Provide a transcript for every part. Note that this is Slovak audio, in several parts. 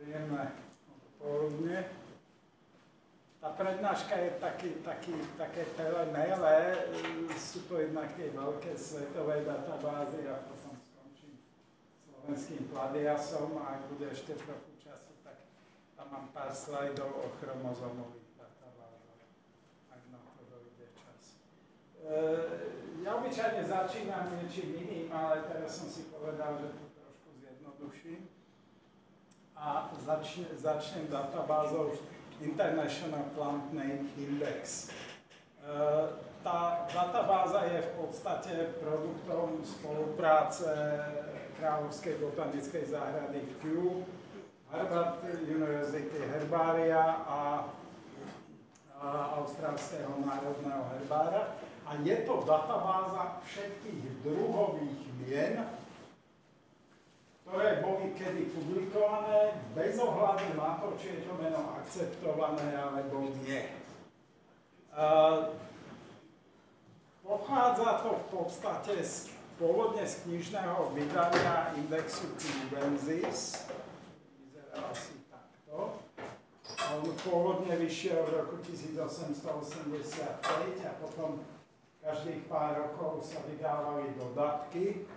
Príjemné popoludne. Tá prednáška je také telemele, sú to jednak tie veľké svetové databázy a potom skončím slovenským Pladiasom a ak bude ešte trochu času, tak tam mám pár slajdov o chromozomových databázach, ak na to dojde čas. Ja obyčajne začínam niečím iným, ale teraz som si povedal, že to trošku zjednoduším a začnem databázou International Plant Name Index. Tá databáza je v podstate produktom spolupráce Kráľovskej botanickej záhrady v Kew, Harvard University Herbária a Austrálskeho národného herbára. A je to databáza všetkých druhových mien, ktoré boli kedy publikované, bez ohľadu na to, či je to meno akceptované alebo nie. Pochádza to v podstate pôvodne z knižného vydania Indexu Cubensis. Vyzerá asi takto. On pôvodne vyšiel v roku 1885 a potom každých pár rokov sa vydávali dodatky.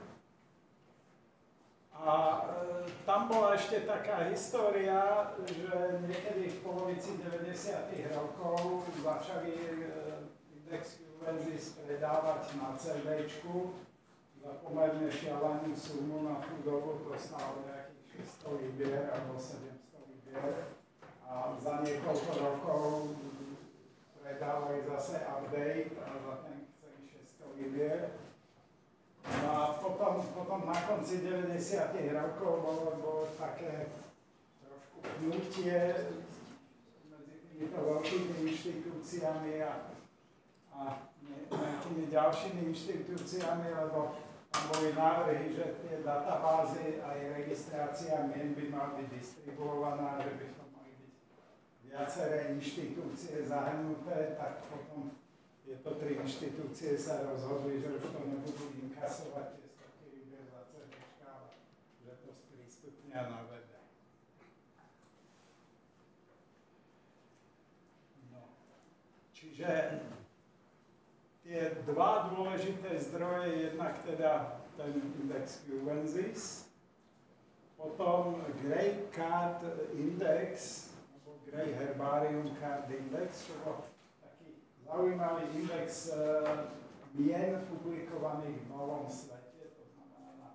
A tam bola ešte taká história, že niekedy v polovici 90. rokov začali Index Cubensis predávať na CD-čku za pomerne šialenú sumu na tú dobu, to stálo nejakých 600 libier alebo 700 libier. A za niekoľko rokov predávali zase update a za ten celý 600 libier. No a potom na konci 90. rokov bolo také trošku pnutie medzi týmito veľkými inštitúciami a nejakými ďalšími inštitúciami, lebo tam boli návrhy, že tie databázy a registrácia mien by mali byť distribuovaná, že by to mali byť viaceré inštitúcie zahrnuté, tak potom tieto tri inštitúcie sa rozhodli, že už to nebudú inkasovať tie stovky libier za CDčka, ale že to sprístupnia na webe. No. Čiže tie dva dôležité zdroje, jednak teda ten Index Cubensis, potom Gray Card Index, alebo Gray Herbarium Card Index, čo bol zaujímavý index mien publikovaných v Novom svete, to znamená na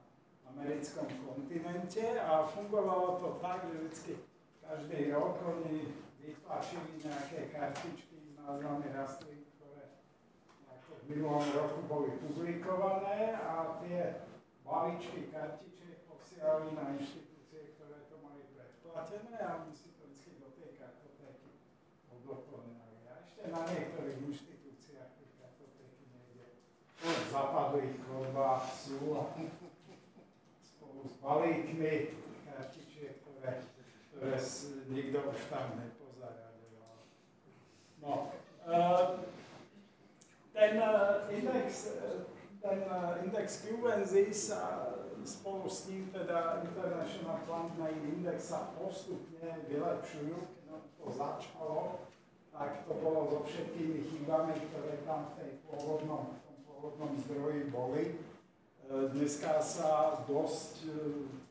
americkom kontinente, a fungovalo to tak, že vždycky každý rok oni vytlačili nejaké kartičky s názvami rastlín, ktoré v minulom roku boli publikované, a tie balíčky kartičiek posielali na inštitúcie, ktoré to mali predplatené, a oni si to vždycky do tej kartotéky odoplňali. Na niektorých inštitúciách tých kartotéky niekde od západných chodbách sú spolu s balíkmi kartičiek, ktoré nikto už tam nepozaraďoval. No, ten Index Cubensis a spolu s ním teda International Plant Name Index sa postupne vylepšujú, keď to začalo. Tak to bolo so všetkými chybami, ktoré tam v tom pôvodnom zdroji boli. Dneska sa dosť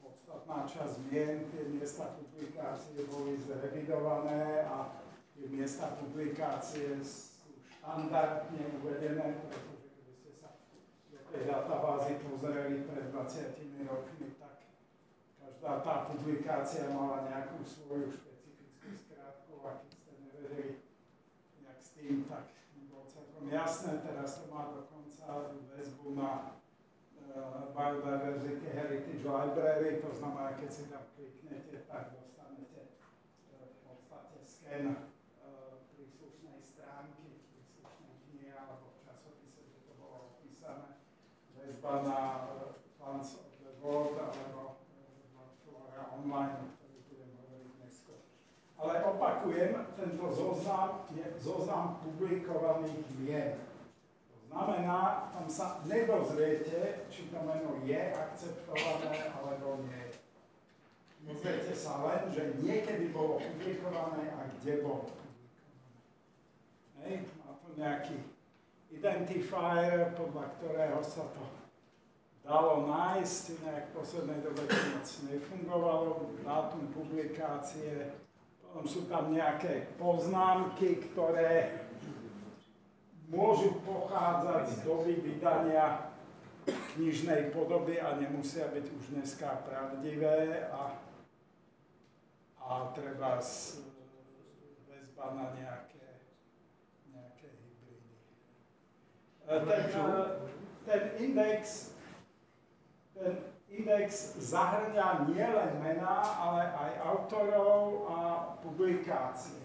podstatná časť mien, tie miesta publikácie boli zrevidované a tie miesta publikácie sú štandardne uvedené, pretože keby ste sa do tej databázy pozreli pred 20 rokmi, tak každá tá publikácia mala nejakú svoju špecifickú skratku, a keď ste nevedeli tým, tak bolo celkom jasné. Teraz to má dokonca väzbu na Biodiversity Heritage Library, to znamená, keď si tam kliknete, tak dostanete v podstate sken príslušnej stránky, príslušnej knihy alebo v časopise, kde to bolo opísané. Väzba na Plants of the World alebo Flora Online, o ktorých budem hovoriť neskôr. Ale opakujem, tento zoznam je zoznam publikovaných mien. To znamená, tam sa nedozviete, či to meno je akceptované alebo nie. Pozriete sa len, že niekedy bolo publikované a kde bolo publikované. Hej, má to nejaký identifier, podľa ktorého sa to dalo nájsť, nejak v poslednej dobe to moc nefungovalo, dátum publikácie, potom sú tam nejaké poznámky, ktoré môžu pochádzať z doby vydania knižnej podoby a nemusia byť už dneska pravdivé a treba väzba na nejaké hybridy. Ten index zahrňa nielen mená, ale aj autorov a publikácie.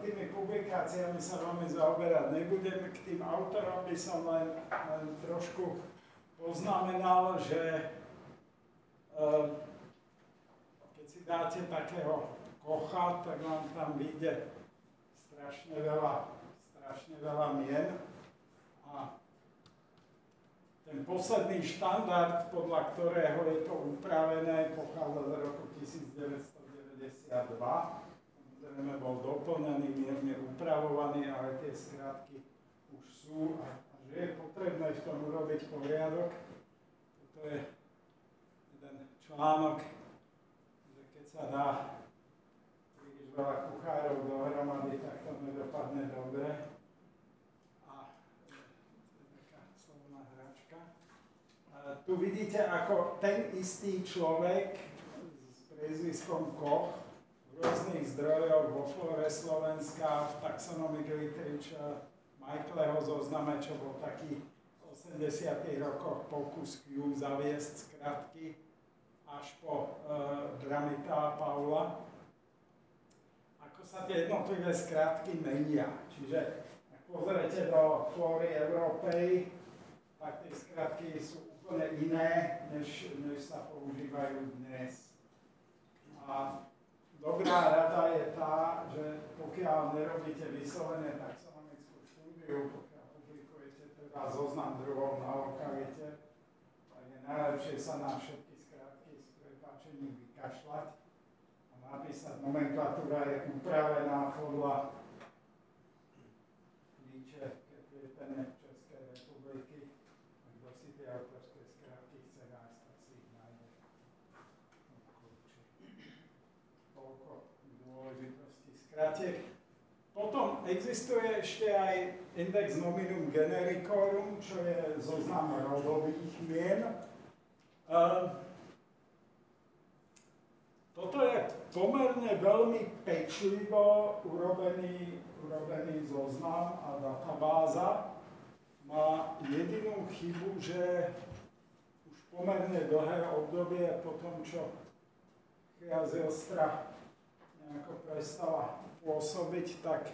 Tými publikáciami sa veľmi zaoberať nebudem. K tým autorom by som len trošku poznamenal, že keď si dáte takého Kocha, tak vám tam vyjde strašne veľa mien. A ten posledný štandard, podľa ktorého je to upravené, pochádza z roku 1992. Samozrejme bol doplnený, mierne upravovaný, ale tie skratky už sú a že je potrebné v tom urobiť poriadok. Toto je jeden článok, že keď sa dá príliš veľa kuchárov dohromady, tak to nedopadne dobre. A to je taká slovná hračka. Tu vidíte, ako ten istý človek s priezviskom Koch rôznych zdrojov vo Flore Slovenska, v Taxonomic Literature, Michaelho zozname, čo bol taký v 80. rokoch pokus Q zaviesť skratky, až po Dramita a Paula. Ako sa tie jednotlivé skratky menia. Čiže ak pozriete do Flory Európej, tak tie skratky sú úplne iné, než sa používajú dnes. A dobrá rada je tá, že pokiaľ nerobíte vyslovene taxonomickú štúdiu, pokiaľ publikujete teda zoznam druhov na lokalite, tak je najlepšie sa na všetky skratky s prepáčením vykašľať a napísať nomenklatúra je upravená podľa klíče Květenek Českej republiky. A kto si tie autorské skratky chce nájsť, tak si ich nájde. Dôležitosti skratiek. Potom existuje ešte aj index nominum genericorum, čo je zoznam rodových mien. Toto je pomerne veľmi pečlivo urobený zoznam a databáza. Má jedinú chybu, že už pomerne dlhé obdobie po tom, čo Chia Zylstra nejako prestala pôsobiť, tak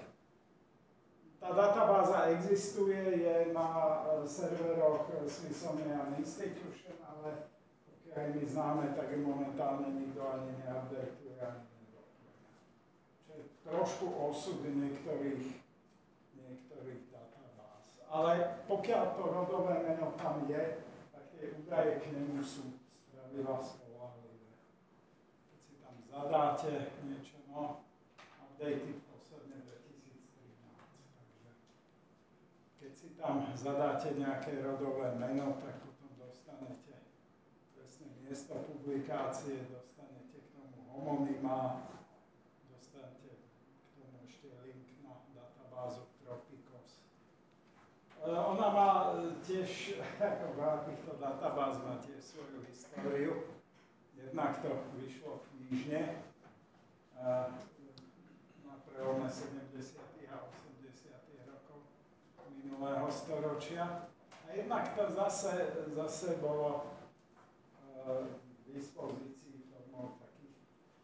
tá databáza existuje, je na serveroch Smithsonian Institution, ale pokiaľ my známe, tak je momentálne nikto ani neupdateuje, ani nedoplňa. Čo je trošku osud niektorých databáz. Ale pokiaľ to rodové meno tam je, tak tie údaje k nemu sú spravidla spoľahlivé. Keď si tam zadáte niečo, updated posledne 2013, takže keď si tam zadáte nejaké rodové meno, tak potom dostanete presné miesto publikácie, dostanete k tomu homonyma, dostanete k tomu ešte link na databázu Tropicos. Ona má tiež, ako veľa týchto databáz, má tiež svoju históriu. Jednak to vyšlo knižne, na prelome 70. a 80. rokov minulého storočia. A jednak to zase bolo v dispozícii formou takých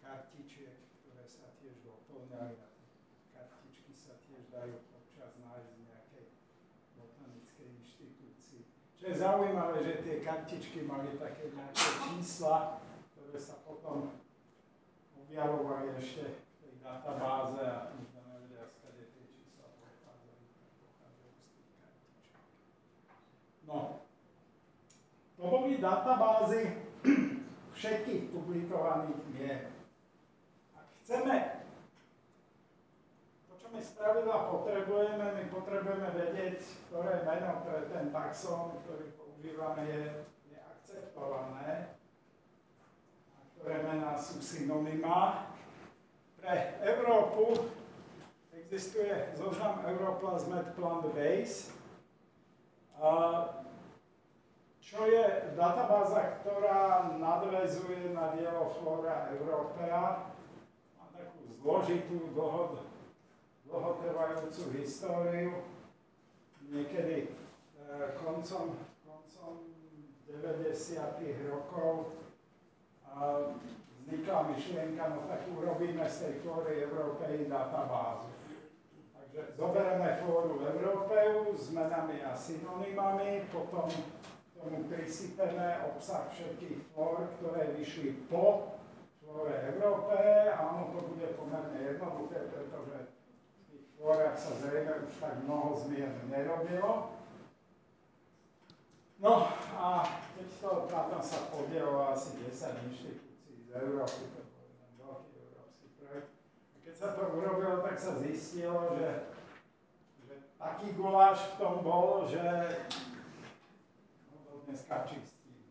kartičiek, ktoré sa tiež doplňali. A kartičky sa tiež dajú občas nájsť v nejakej botanickej inštitúcii. Čo je zaujímavé, že tie kartičky mali také nejaké čísla, ktoré sa potom objavovali ešte v tej databáze a nikto nevedia, skade tie čísla pochádzajú z tých kartičiek. No, to boli databázy v všetkých publikovaných mien. Ak chceme, to čo my spravidla potrebujeme, my potrebujeme vedieť, ktoré meno pre ten taxón, ktorý používame, je akceptované a ktoré mená sú synonymá. Pre Európu existuje zoznam Europlasmed Plant Base, čo je databáza, ktorá nadväzuje na dielo Flora Europea. Má takú zložitú, dlhotrvajúcu históriu. Niekedy koncom 90. rokov vznikla myšlienka, no tak urobíme z tej Flory Europei databázu. Takže zoberieme Floru Europeu s menami a synonymami, potom tomu prisypeme obsah všetkých flór, ktoré vyšli po Flore Európe a ono to bude pomerne jednoduché, pretože v tých flórach sa zrejme už tak mnoho zmien nerobilo. No a keď to na tom sa podielalo asi 10 inštitúcií z Európy, to bol jeden veľký európsky projekt. A keď sa to urobilo, tak sa zistilo, že taký guláš v tom bol, že dneska čistíme.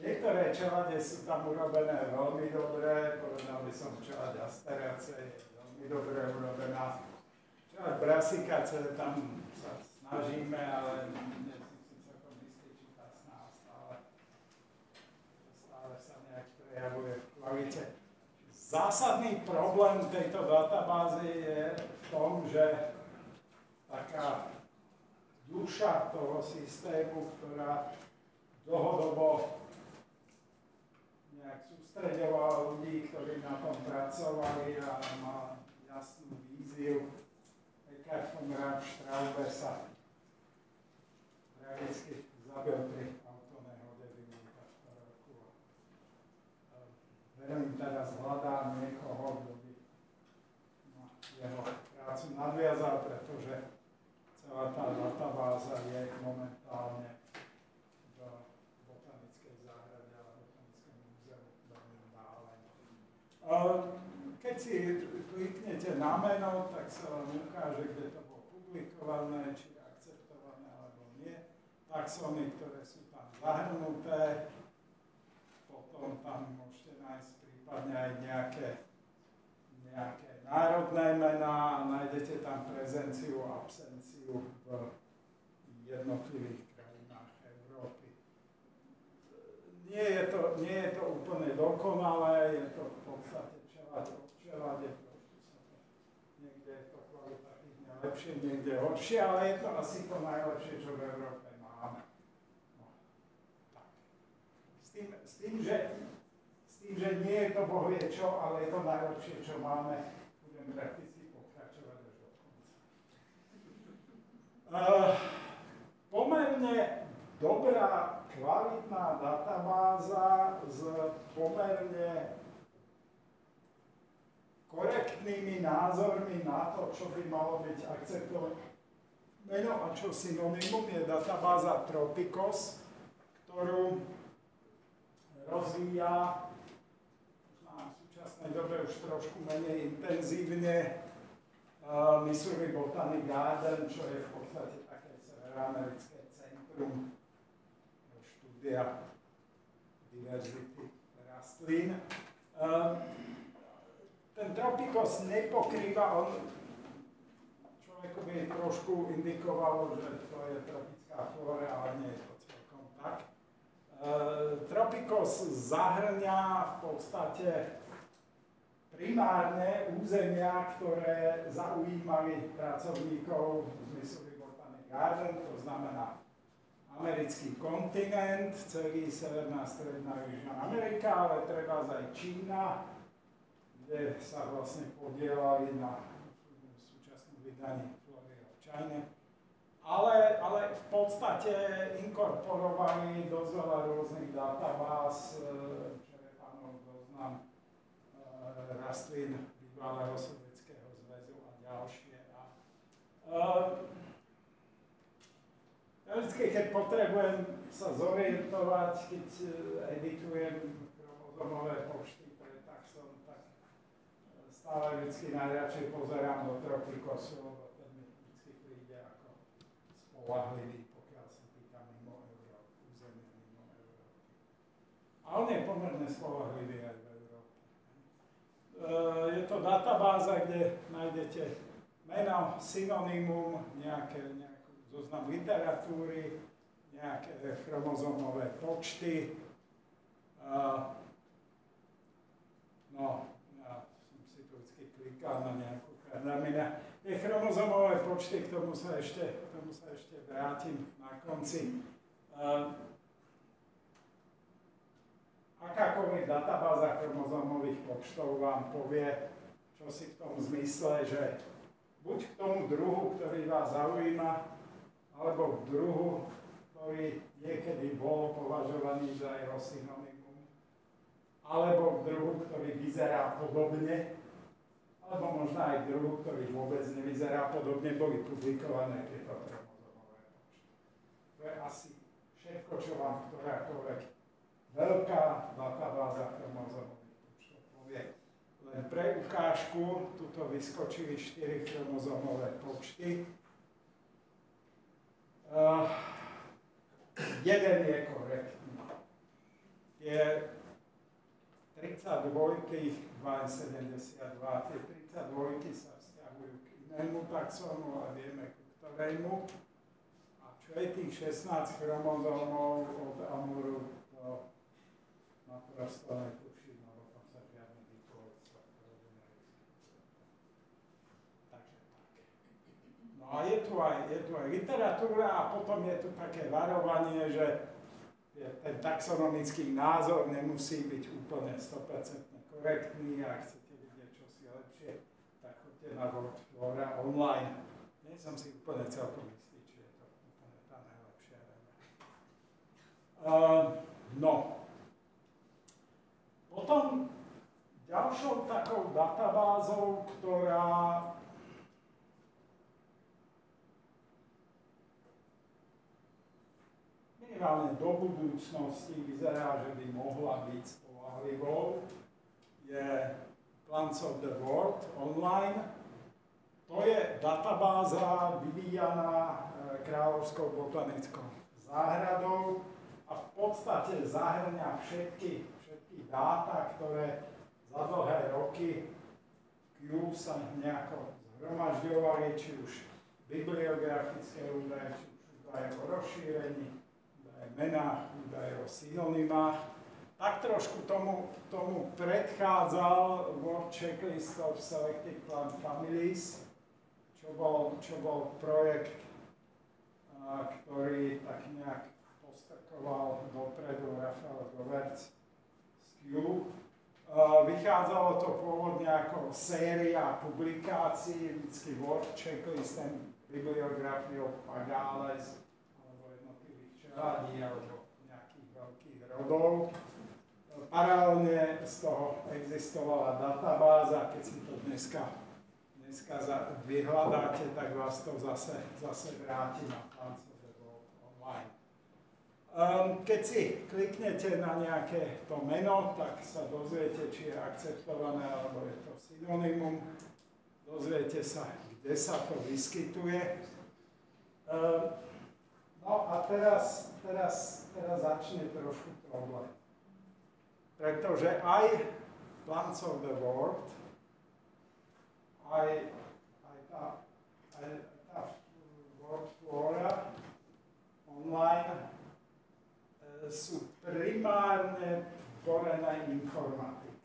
Niektoré čelade sú tam urobené veľmi dobré, povedal by som čelade Asterace je veľmi dobre urobená. Čelade Brassicace, tam sa snažíme, ale nie som si celkom istý, či tá snaha stále sa nejak prejavuje v kvalite. Zásadný problém tejto databázy je v tom, že taká duša toho systému, ktorá dlhodobo nejak sústreďovala ľudí, ktorí na tom pracovali a má jasnú víziu. Eckhard von Straube sa tragicky zabil pri autonehode v 1994 roku. Veľmi teraz hľadá niekoho, kto by jeho prácu nadviazal, pretože celá tá databáza je momentálne v botanickej záhrade a botanickom múzeu Berlin-Dahlem. Keď si kliknete na meno, tak sa vám ukáže, kde to bolo publikované, či je akceptované alebo nie. Taxóny, ktoré sú tam zahrnuté, potom tam môžete nájsť prípadne aj nejaké národné mená a nájdete tam prezenciu a absenciu v jednotlivých krajinách Európy. Nie je to úplne dokonalé, je to v podstate čelade od čelade, trošku sa to, niekde je to kvalitatívne lepšie, niekde horšie, ale je to asi to najlepšie, čo v Európe máme. No, tak. S tým, že nie je to bohvie čo, ale je to najlepšie, čo máme, budem prakticky pokračovať až do konca. Pomerne dobrá, kvalitná databáza s pomerne korektnými názormi na to, čo by malo byť akceptované meno a čo synonymum, je databáza Tropicos, ktorú rozvíja v súčasnej dobe už trošku menej intenzívne Missouri Botanic Garden, čo je v podstate také severoamerické centrum štúdia diverzity rastlín. Ten Tropicos nepokrýva, človeku by trošku indikovalo, že to je tropická flóra, ale nie je to celkom tak. Tropicos zahrňa v podstate primárne územia, ktoré zaujímali pracovníkov z Missouri Botanic Garden, to znamená americký kontinent, celý Severná, Stredná, Južná Amerika, ale treba aj Čína, kde sa vlastne podielali na súčasnom vydaní Flóry of China. Ale v podstate inkorporovali dosť veľa rôznych databáz, čerepánov, zoznam rastlín bývalého Sovietskeho zväzu a ďalšie. Vždycky, keď potrebujem sa zorientovať, keď editujem chromozomové počty pre taxon, tak stále vždy najradšej pozerám do tropikosu, lebo ten mi vždy príde ako spoľahlivý, pokiaľ sa týka mimo Európy, územia mimo Európy. A on je pomerne spoľahlivý aj v Európe. Je to databáza, kde nájdete meno, synonymum, nejaký zoznam literatúry, nejaké chromozomové počty. No, ja som si tu vždy klikal na nejakú znamená. Tie chromozomové počty, k tomu sa ešte vrátim na konci. Akákoľvek databáza chromozomových počtov vám povie, čo si v tom zmysle, že buď k tomu druhu, ktorý vás zaujíma, alebo k druhu, ktorý niekedy bol považovaný za jeho synonymum, alebo k druhu, ktorý vyzerá podobne, alebo možno aj k druhu, ktorý vôbec nevyzerá podobne, boli publikované tieto chromozomové počty. To je asi všetko, čo vám ktorákoľvek veľká databáza chromozomových počtov povie. Len pre ukážku, tuto vyskočili 4 chromozomové počty. Jeden je korektný. Tie 32, 2,72, tie 32 sa vzťahujú k inému taxonu a vieme ku ktorému. A čo je tých 16 chromozómov od Amuru, to naprosto netuším, lebo tam sa žiadny výpoveď sa nevyskytuje. Takže tak. No a je tu aj literatúra a potom je tu také varovanie, že ten taxonomický názor nemusí byť úplne 100% korektný a ak chcete vidieť čosi lepšie, tak choďte na Wordflora online. Nie som si úplne celkom istý, či je to úplne tá najlepšia rada. No. Potom ďalšou takou databázou, ktorá minimálne do budúcnosti vyzerá, že by mohla byť spoľahlivou, je Plants of the World online. To je databáza vyvíjaná Kráľovskou botanickou záhradou a v podstate zahŕňa všetky dáta, ktoré za dlhé roky Kew sa nejako zhromažďovali, či už bibliografické údaje, či už údaje o rozšírení, menách, údaje o synonymách. Tak trošku tomu predchádzal World Checklist of Selected Plant Families, čo bol projekt, ktorý tak nejak postrkoval dopredu Rafael Roberts z Kew. Vychádzalo to pôvodne ako séria publikácií, vždycky World Checklist and Bibliography of Pagales, čeladí alebo nejakých veľkých rodov. Paralelne z toho existovala databáza, keď si to dneska vyhľadáte, tak vás to zase vráti na Plants of the World online. Keď si kliknete na nejaké to meno, tak sa dozviete, či je akceptované alebo je to synonymum. Dozviete sa, kde sa to vyskytuje. No a teraz začne trošku problém. Pretože aj Plants of the World, aj tá Wordflora online sú primárne tvorené informatiky.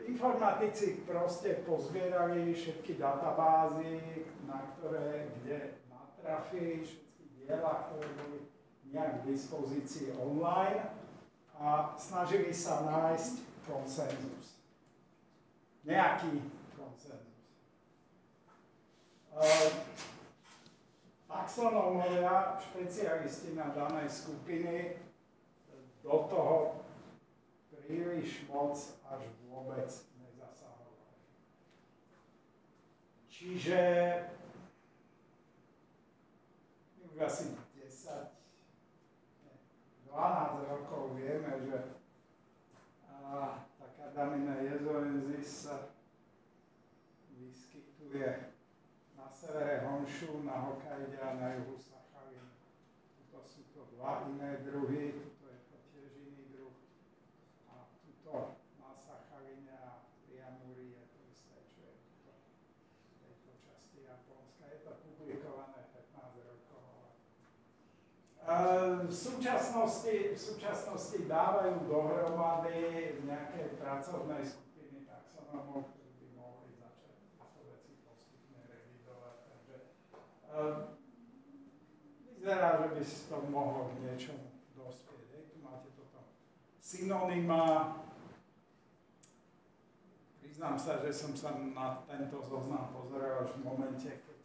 Informatici proste pozbierali všetky databázy, kde natrafili všetky diela, ktoré boli nejak k dispozícii online a snažili sa nájsť konsenzus. Nejaký konsenzus. Taxonómovia, špecialisti na danej skupiny, do toho príliš moc až vôbec nezasahovali. Čiže my už asi 10, 12 rokov vieme, že tá Cardamina jezoensis sa vyskytuje na severe Honshu, na Hokkaide a na juhu Sachalín. Tuto sú to dva iné druhy, tuto je to tiež iný druh. A tuto na Sachaline a Priamuri je to isté, čo je tuto v tejto časti Japonska. Je to publikované 15 rokov. V súčasnosti dávajú dohromady nejaké pracovné skupiny taxonomov, ktorí by mohli začať tieto veci postupne revidovať. Takže vyzerá, že by si to mohlo k niečomu dospieť. Tu máte toto synonyma. Priznám sa, že som sa na tento zoznam pozeral až v momente, keď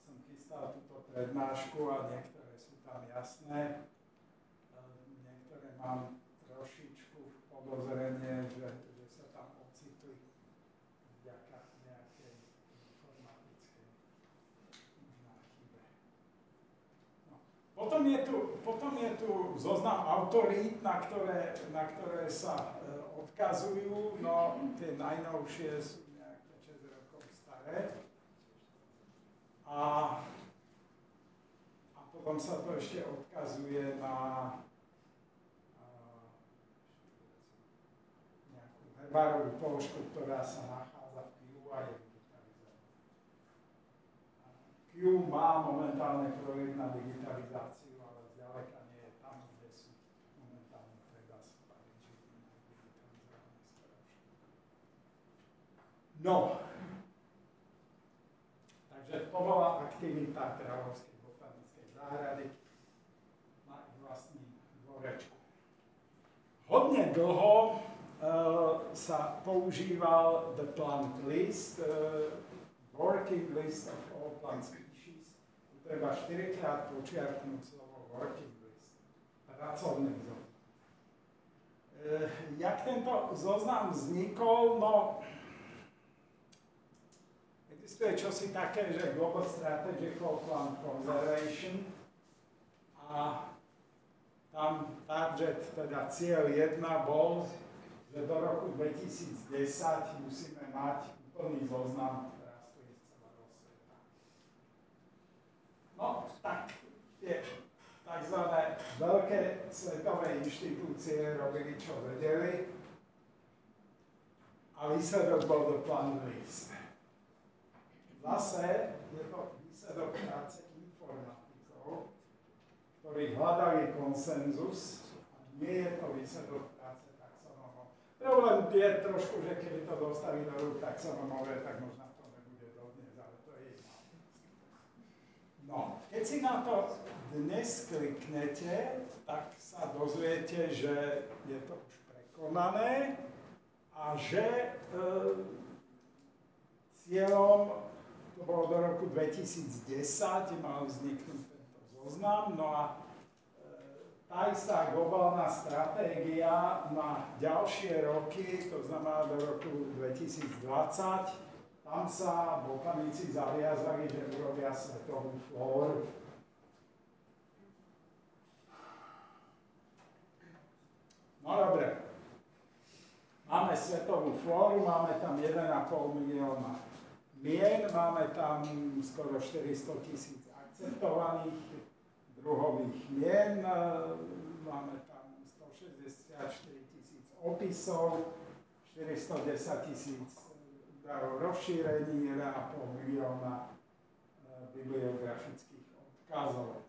som chystal túto prednášku a niektoré sú tam jasné. Niektoré mám trošičku podozrenie, že sa tam ocitli vďaka nejakej informatickej možná chybe. No. Potom je tu zoznam autorít, na ktoré sa odkazujú, no tie najnovšie sú nejaké 6 rokov staré. A potom sa to ešte odkazuje na nejakú herbárovú položku, ktorá sa nachádza v Kew a je digitalizovaná. Kew má momentálne projekt na digitalizáciu, ale zďaleka nie je tam, kde sú momentálne teda z Paríži digitalizované skoro všetko. No, takže to bola aktivita Kráľovskej botanickej záhrady na ich vlastním dvorečku. Hodne dlho sa používal the plant list, working list of all plant species. Tu treba 4-krát počiarknúť slovo working list, pracovný zoznam. Jak tento zoznam vznikol? No, existuje čosi také, že Global Strategy for Plant Conservation a tam target, teda cieľ 1 bol, že do roku 2010 musíme mať úplný zoznam rastlín z celého sveta. No, tak tie tzv. Veľké svetové inštitúcie robili, čo vedeli a výsledok bol the plant list. Zase je to výsledok práce informatikov, ktorí hľadali konsenzus a nie je to výsledok práce taxonomov. Problém je trošku, že keby to dostali do rúk taxonomové, tak možno to nebude dodnes, ale to je jedno. No, keď si na to dnes kliknete, tak sa dozviete, že je to už prekonané a že cieľom, to bolo do roku 2010, mal vzniknúť tento zoznam, no a tá istá globálna stratégia na ďalšie roky, to znamená do roku 2020, tam sa botanici zaviazali, že urobia svetovú flóru. No dobre, máme svetovú flóru, máme tam 1,5 milióna mien, máme tam skoro 400 000 akceptovaných druhových mien, máme tam 164 000 opisov, 410 000 údajov rozšírení, 1,5 milióna bibliografických odkazov.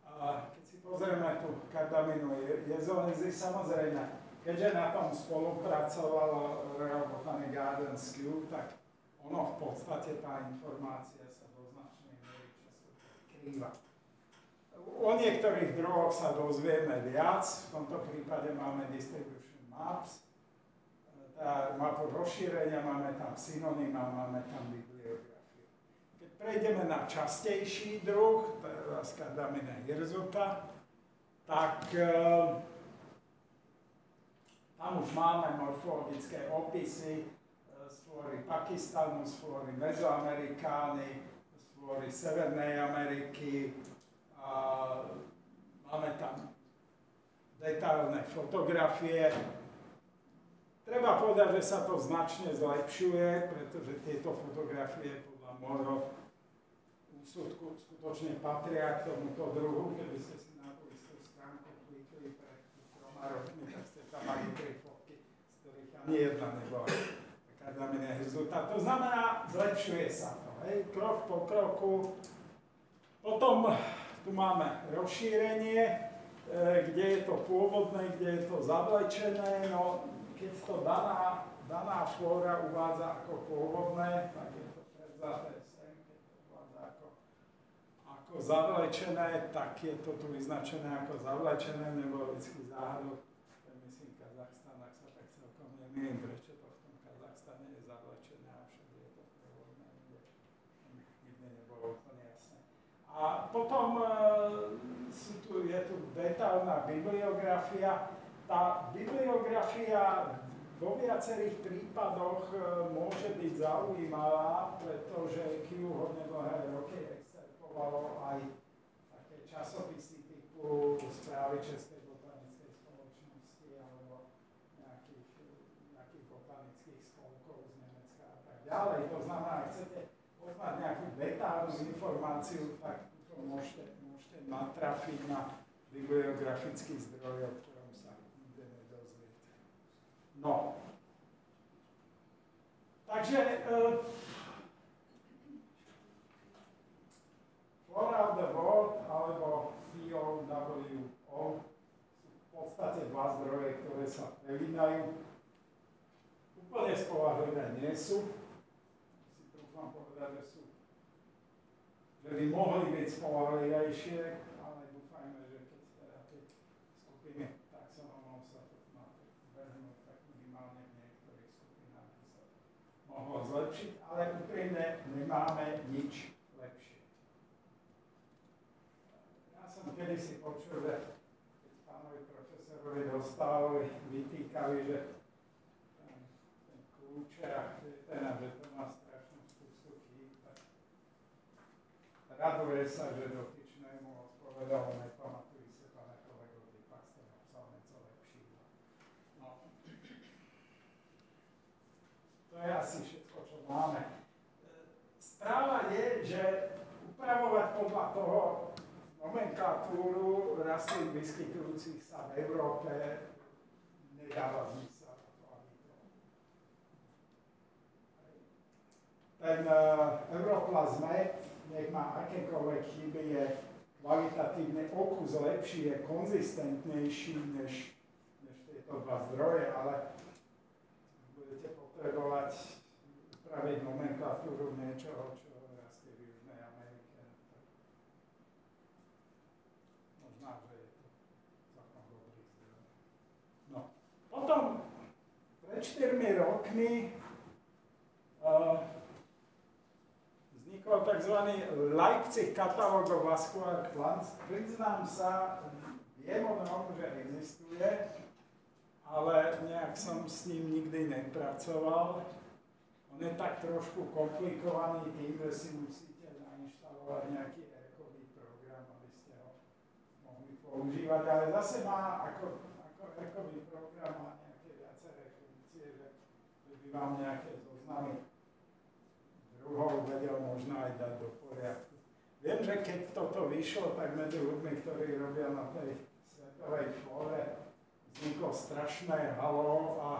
A keď si pozrieme tú Cardaminu jezoensis, samozrejme, keďže na tom spolupracoval Royal Botanic Gardens Kew, tak ono v podstate tá informácia sa do značnej miery často prekrýva. O niektorých druhoch sa dozvieme viac, v tomto prípade máme distribution maps, tá mapu rozšírenia, máme tam synonyma, máme tam bibliografiu. Keď prejdeme na častejší druh, teraz Cardamina hirsuta, tak tam už máme morfologické opisy z flóry Pakistanu, z flóry Mezoamerikány, z flóry Severnej Ameriky. Máme tam detailné fotografie. Treba povedať, že sa to značne zlepšuje, pretože tieto fotografie podľa môjho úsudku skutočne patria k tomuto druhu. Keby ste si na tú istú stránku klikli pred 3 rokmi, tak ste tam mali 3 fotky, z ktorých ani jedna nebola taká za mňa rezultát. To znamená, zlepšuje sa to, hej, krok po kroku. Potom tu máme rozšírenie, kde je to pôvodné, kde je to zavlečené. No, keď to daná flóra uvádza ako pôvodné, tak je to prevzaté sem. Keď to uvádza ako zavlečené, tak je to tu vyznačené ako zavlečené, nebo vždycky záhadok. To je, myslím, Kazachstan, ak sa tak celkom nemýlim, prečo to v tom Kazachstane je zavlečené a všade je to pôvodné, nikde nebolo úplne jasné. A potom je tu detailná bibliografia. Tá bibliografia vo viacerých prípadoch môže byť zaujímavá, pretože Kew hodne dlhé roky excerpovalo aj také časopisy typu Správy Českej botanickej spoločnosti alebo nejakých botanických spolkov z Nemecka a tak ďalej. To znamená, ak chcete poznať nejakú detailnú informáciu, tak to môžete natrafiť na bibliografický zdroj, o ktorom sa nikde nedozviete. No. Takže Flora of the World alebo FOWO sú v podstate 2 zdroje, ktoré sa prelínajú. Úplne spolahlivé nie sú. Si trúfam povedať, že by mohli byť spolahlivejšie, ale dúfajme, že keď teda tie skupiny taxonomov sa to má behnúť, tak minimálne v niektorých skupinách by sa mohlo zlepšiť, ale úprimne nemáme nič lepšie. Ja som kedysi počul, že keď pánovi profesorovi Dostálovi vytýkali, že ten kľúče a že to má strašnú spustu chýb, tak raduje sa, že dotyčnému odpovedal, nepamatuj si, pane kolego, ty pak ste napsal niečo lepšího. No. To je asi všetko, čo máme. Správa je, že upravovať podľa toho nomenklatúru rastlín vyskytujúcich sa v Európe nedáva zmysel. Ten Europlasmet, nech má akékoľvek chyby, je kvalitatívne o kus lepší, je konzistentnejší než tieto 2 zdroje, ale budete potrebovať upraviť nomenklatúru niečoho, čo rastie v Južnej Amerike. Možná, že je to celkom dobrý zdroj. No. Potom pred 4 rokmi vznikol tzv. Leipzig Catalog of Vascular Plants. Priznám sa, viem o tom, že existuje, ale nejak som s ním nikdy nepracoval. On je tak trošku komplikovaný tým, že si musíte nainštalovať nejaký ERCový program, aby ste ho mohli používať, ale zase má, ako ERCový program má nejaké viaceré funkcie, že by vám nejaké zoznamy druhov vedel možno aj dať do poriadku. Viem, že keď toto vyšlo, tak medzi ľuďmi, ktorí robia na tej svetovej flóre, vzniklo strašné halo a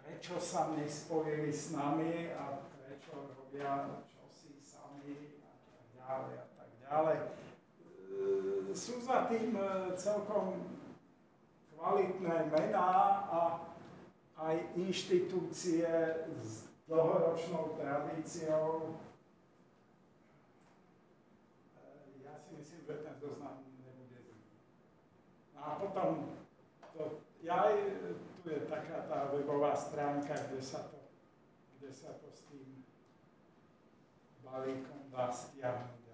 prečo sa nespojili s nami a prečo robia čosi sami a tak ďalej a tak ďalej. Sú za tým celkom kvalitné mená a aj inštitúcie s dlhoročnou tradíciou. Ja si myslím, že ten zoznam nebude zlý. A potom, tu je taká tá webová stránka, kde sa to s tým balíkom dá stiahnuť.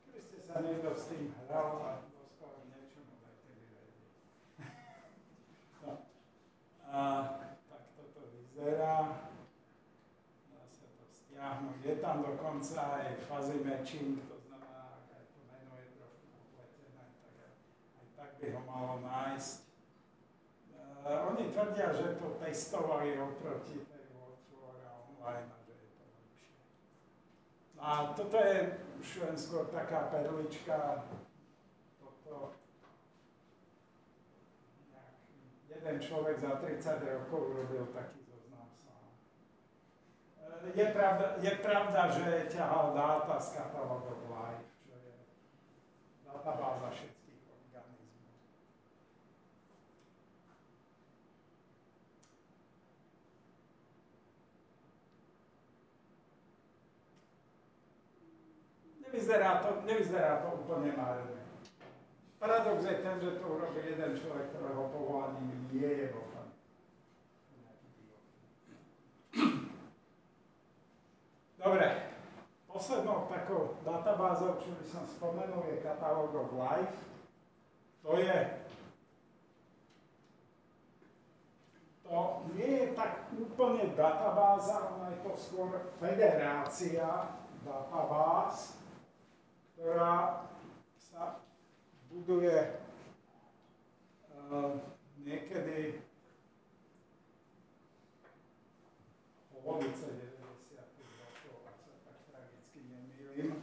Keby ste sa niekto s tým hral a dospel k niečomu, dajte mi vedieť. No. Tak toto vyzerá. Dá sa to stiahnuť. Je tam do dokonca aj fuzzy matching, to znamená, ak aj to meno je trošku popletené, aj tak by ho malo nájsť. Oni tvrdia, že to testovali oproti tej Word4 a online a že je to lepšie. A toto je už len skôr taká perlička, toto jeden človek za 30 rokov urobil taký zoznam sám. Je pravda, že ťahal dáta z katalógov Live, čo je databáza všetkých organizmov. Nevyzerá to úplne márne. Paradox je ten, že to urobí jeden človek, ktorého povolaním je vo fakt. Dobre, poslednou takou databázou, čo by som spomenul, je Catalog of Life. To nie je tak úplne databáza, ona je to skôr federácia databáz, ktorá sa buduje niekedy polovice 90. rokov, ak sa tak tragicky nemýlim.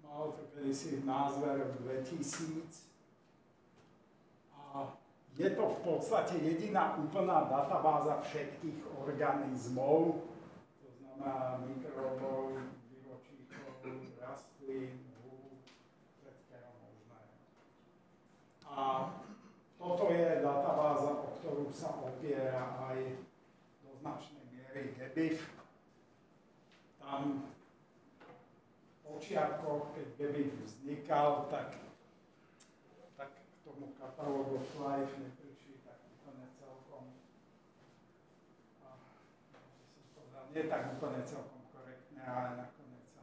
Malo to kedysi názve rok 2000 a je to v podstate jediná úplná databáza všetkých organizmov, to znamená mikrobov, rastlín, húb, všetkého možného. A toto je databáza, o ktorú sa opiera aj do značnej miery GBIF. Tam v počiatkoch, keď GBIF vznikal, tak k tomu Catalog of Life neprišli tak úplne celkom, nie tak úplne celkom korektne, ale nakoniec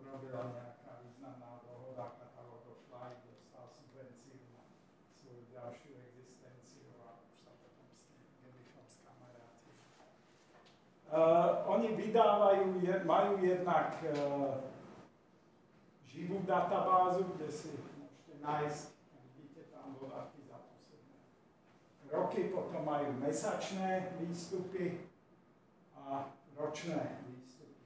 robila nejaká významná dohoda, Catalog of Life dostal subvenciu na svoju ďalšiu existenciu a už sa potom s tým GBIFom skamarátili. Oni majú jednak živú databázu, kde si môžete nájsť, vidíte tam dodatky za posledné roky, potom majú mesačné výstupy a ročné výstupy.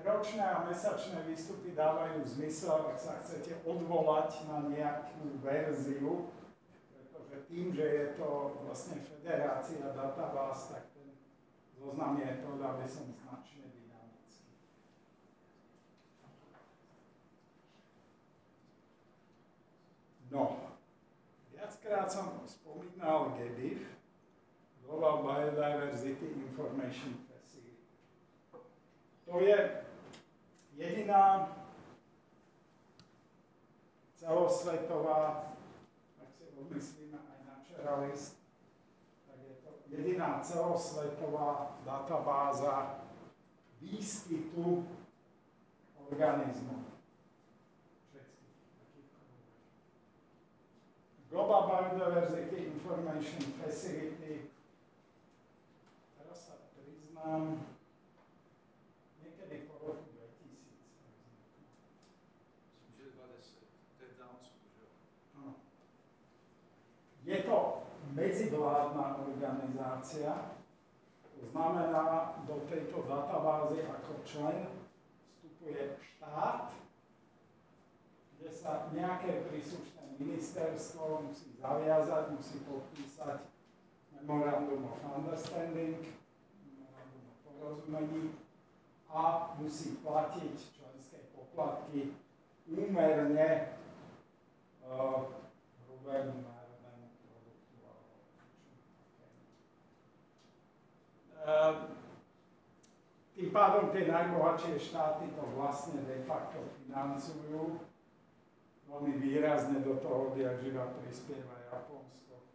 Ročné a mesačné výstupy dávajú zmysel, ak sa chcete odvolať na nejakú verziu, pretože tým, že je to vlastne federácia databáz, tak ten zoznam je to, aby som značne dynamický. No, viackrát som spomínal GBIF, Global Biodiversity Information Facility. To je jediná celosvetová, ak si odmyslíme aj Naturalist, tak je to jediná celosvetová databáza výskytu organizmov. Global Biodiversity Information Facility, teraz sa priznám, niekedy po roku 2000. Myslím, že 20, to je Dánsku, že? Je to medzivládna organizácia, to znamená, do tejto databázy ako člen vstupuje štát, kde sa nejaké príslušné ministerstvo musí zaviazať, musí podpísať Memorandum of Understanding, Memorandum of porozumení a musí platiť členské poplatky úmerne hrubému národnému produktu. Tým pádom tie najbohatšie štáty to vlastne de facto financujú. Veľmi výrazne do toho odjakživa prispieva Japonsko,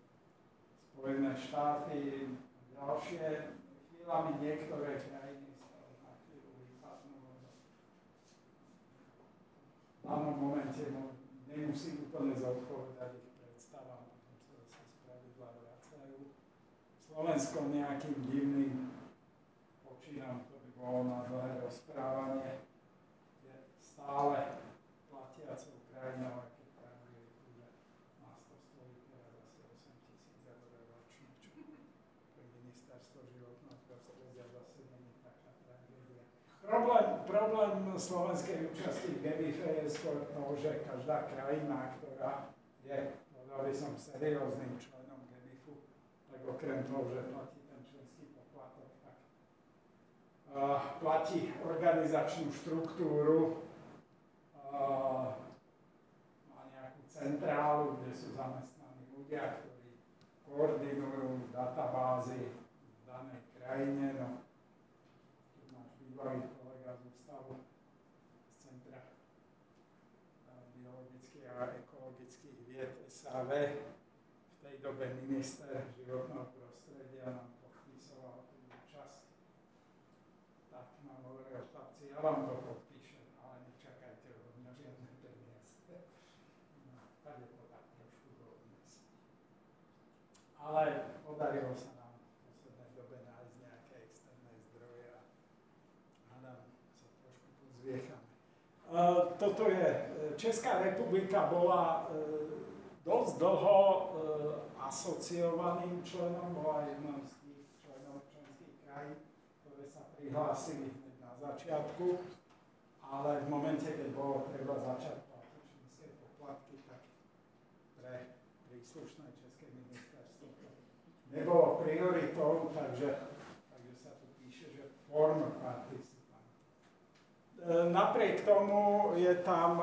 Spojené štáty, ďalšie. Chvíľami niektoré krajiny z toho na chvíľu vypadnú. V danom momente nemusí úplne zodpovedať ich predstavám, potom sa zase spravidla vracajú. Slovensko nejakým divným bolo na dlhé rozprávanie, je stále platiacou krajinou, aj keď pravdu je tu, že nás to stojí teraz asi 8 000 eur ročne, čo pre ministerstvo životného prostredia zase není taká tragédia. Problém slovenskej účasti v GBIF je skôr to, že každá krajina, ktorá je, povedal by som, serióznym členom GBIFu, tak okrem toho, že platí ten členský poplatok, tak platí organizačnú štruktúru, má nejakú centrálu, kde sú zamestnaní ľudia, ktorí koordinujú databázy v danej krajine. No, tu náš bývalý kolega z ústavu z Centra biologických a ekologických vied SAV, v tej dobe minister životného prostredia, nám podpisoval tú účasť. Tak nám hovoril, chlapci, ja vám to podpíšem, ale nečakajte od mňa žiadne peniaze. No, tady to tak trošku bolo dnes. Ale podarilo sa nám v poslednej dobe nájsť nejaké externé zdroje a hádam sa trošku pozviechame. Toto je, Česká republika bola dosť dlho asociovaným členom, bola jednou z tých členov členských krajín, ktoré sa prihlásili hneď na začiatku, ale v momente, keď bolo treba začať platiť členské poplatky, tak pre príslušné české ministerstvo to nebolo prioritou, takže sa tu píše, že form participant. Napriek tomu je tam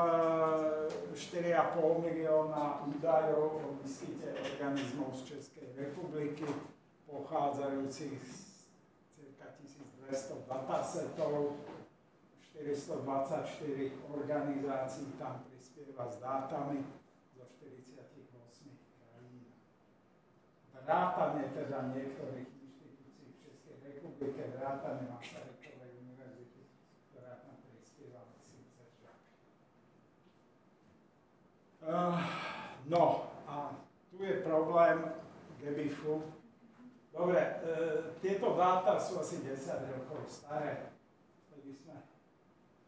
4,5 milióna údajov o výskyte organizmov z Českej republiky, pochádzajúcich z cirka 1200 datasetov, 424 organizácií tam prispieva s dátami zo 48 krajín. Vrátane teda niektorých inštitúcií v Českej republike, vrátane Masarykovej univerzity, ktorá tam prispieva, myslím, cez žák. No a tu je problém GBIFu. Dobre, tieto dáta sú asi 10 rokov staré. Vtedy sme